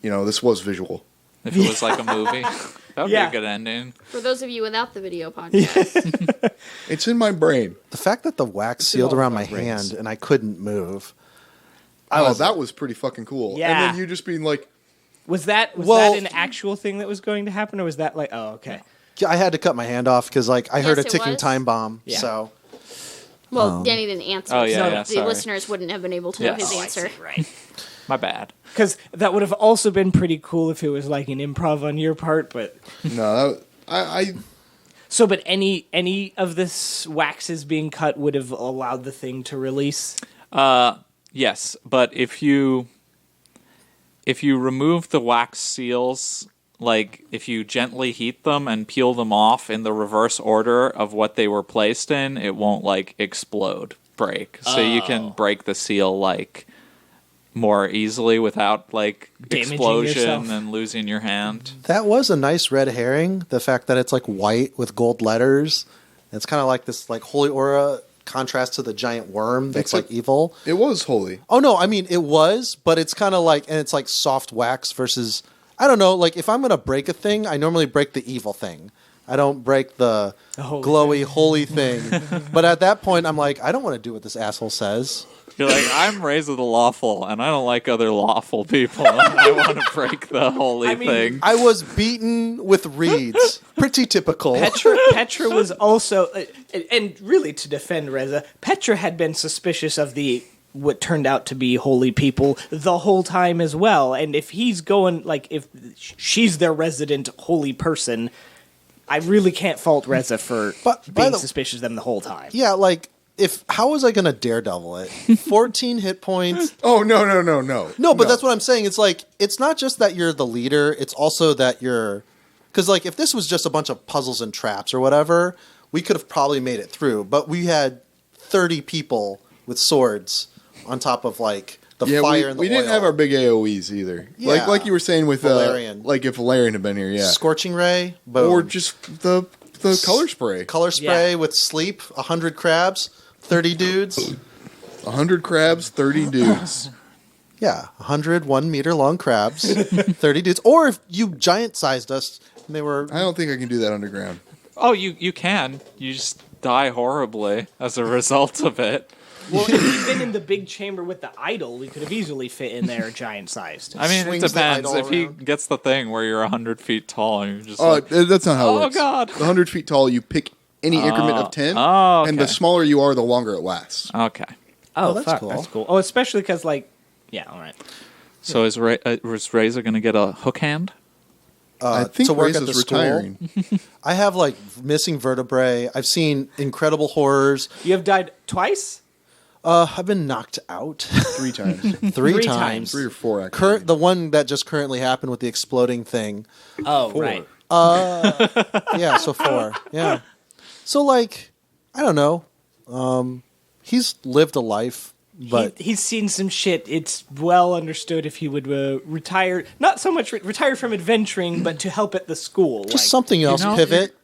this was visual. If it was like a movie, that would Yeah. be a good ending. For those of you without the video podcast. It's in my brain. The fact that the wax in sealed all around of my our brains. hand and I couldn't move. That was pretty fucking cool. Yeah. And then you just being like, Was that Well- that an actual thing that was going to happen, or was that like, oh, okay. I had to cut my hand off because I heard a Yes, it ticking was. time bomb. Yeah. So Well, Danny didn't answer. Oh, yeah, so yeah, the sorry. listeners wouldn't have been able to know Yes. his Oh, I answer. Right. My bad. Because that would have also been pretty cool if it was like an improv on your part, but no, I so. But any of this waxes being cut would have allowed the thing to release. Yes, but if you remove the wax seals, like if you gently heat them and peel them off in the reverse order of what they were placed in, it won't like break. So you can break the seal like more easily without like Damaging explosion yourself. and losing your hand. that was a nice red herring. The fact that it's like white with gold letters. It's kind of like this like holy aura contrast to the giant worm that's Except- like evil. it was holy. Oh no, I mean it was, but it's kind of like, and it's like soft wax versus, I don't know, like if I'm gonna break a thing, I normally break the evil thing. I don't break the holy glowy holy thing. But at that point, I'm like, I don't want to do what this asshole says. You're like, I'm raised with the lawful, and I don't like other lawful people. I want to break the holy thing. I was beaten with reeds. Pretty typical. Petra was also, and really to defend Reza, Petra had been suspicious of the what turned out to be holy people the whole time as well. And if he's going, like, if she's their resident holy person, I really can't fault Reza for But by being the- suspicious of them the whole time. Yeah, like how was I gonna daredevil it? 14 hit points. Oh no. No, but that's what I'm saying. It's like it's not just that you're the leader, it's also that you're, because like if this was just a bunch of puzzles and traps or whatever, we could have probably made it through. But we had 30 people with swords on top of like the fire and the we didn't oil. have our big AOE's either. Yeah. Like you were saying with Valerian. like if Valerian had been here, yeah, Scorching ray, boom. or just the color spray. color spray Yeah. with sleep, 100 crabs, 30 dudes. 100 crabs, 30 dudes. Yeah, 100 1 meter long crabs, 30 dudes. Or if you giant sized us, and they were. I don't think I can do that underground. Oh, you can. You just die horribly as a result of it. Well, if we'd been in the big chamber with the idol, we could have easily fit in there giant sized. I mean, it Swings the depends. idol If he around. gets the thing where you're 100 feet tall and you're just Oh, like, that's not how it Oh, works. God. The 100 feet tall, you pick any increment of 10, Oh, and the okay. smaller you are, the longer it lasts. okay. Oh, that's fuck, cool. that's cool. Oh, especially because, like, yeah, all right. So is Reza going to get a hook hand? I think to work Race at is the school. retiring. I have like missing vertebrae. I've seen incredible horrors. You have died twice? I've been knocked out 3 times. three times. times. 3 or 4, actually. The one that just currently happened with the exploding thing. Oh, 4. right. Yeah, so 4. Yeah. So, like, I don't know. He's lived a life, but He's seen some shit. It's well understood if he would retire, not so much retire from adventuring, but to help at the school. just something else. know, Pivot.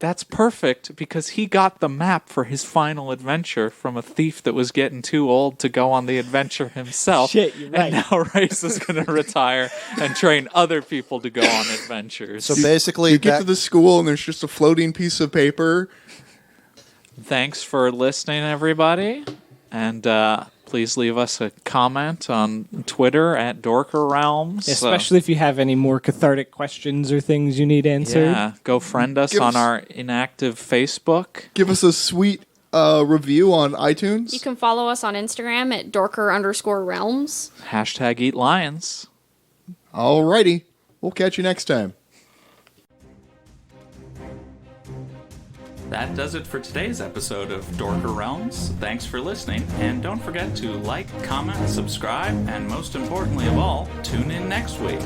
That's perfect because he got the map for his final adventure from a thief that was getting too old to go on the adventure himself. Shit, you're right. And now Rice is going to retire and train other people to go on adventures. So basically, You get to the school and there's just a floating piece of paper. Thanks for listening, everybody. And please leave us a comment on Twitter at Dorker Realms. Especially if you have any more cathartic questions or things you need answered. Yeah, go friend us Give on us- our inactive Facebook. Give us a sweet review on iTunes. You can follow us on Instagram at dorker_realms. Hashtag Eat Lions. Alrighty. We'll catch you next time. That does it for today's episode of Dorker Realms. Thanks for listening, and don't forget to like, comment, subscribe, and most importantly of all, tune in next week.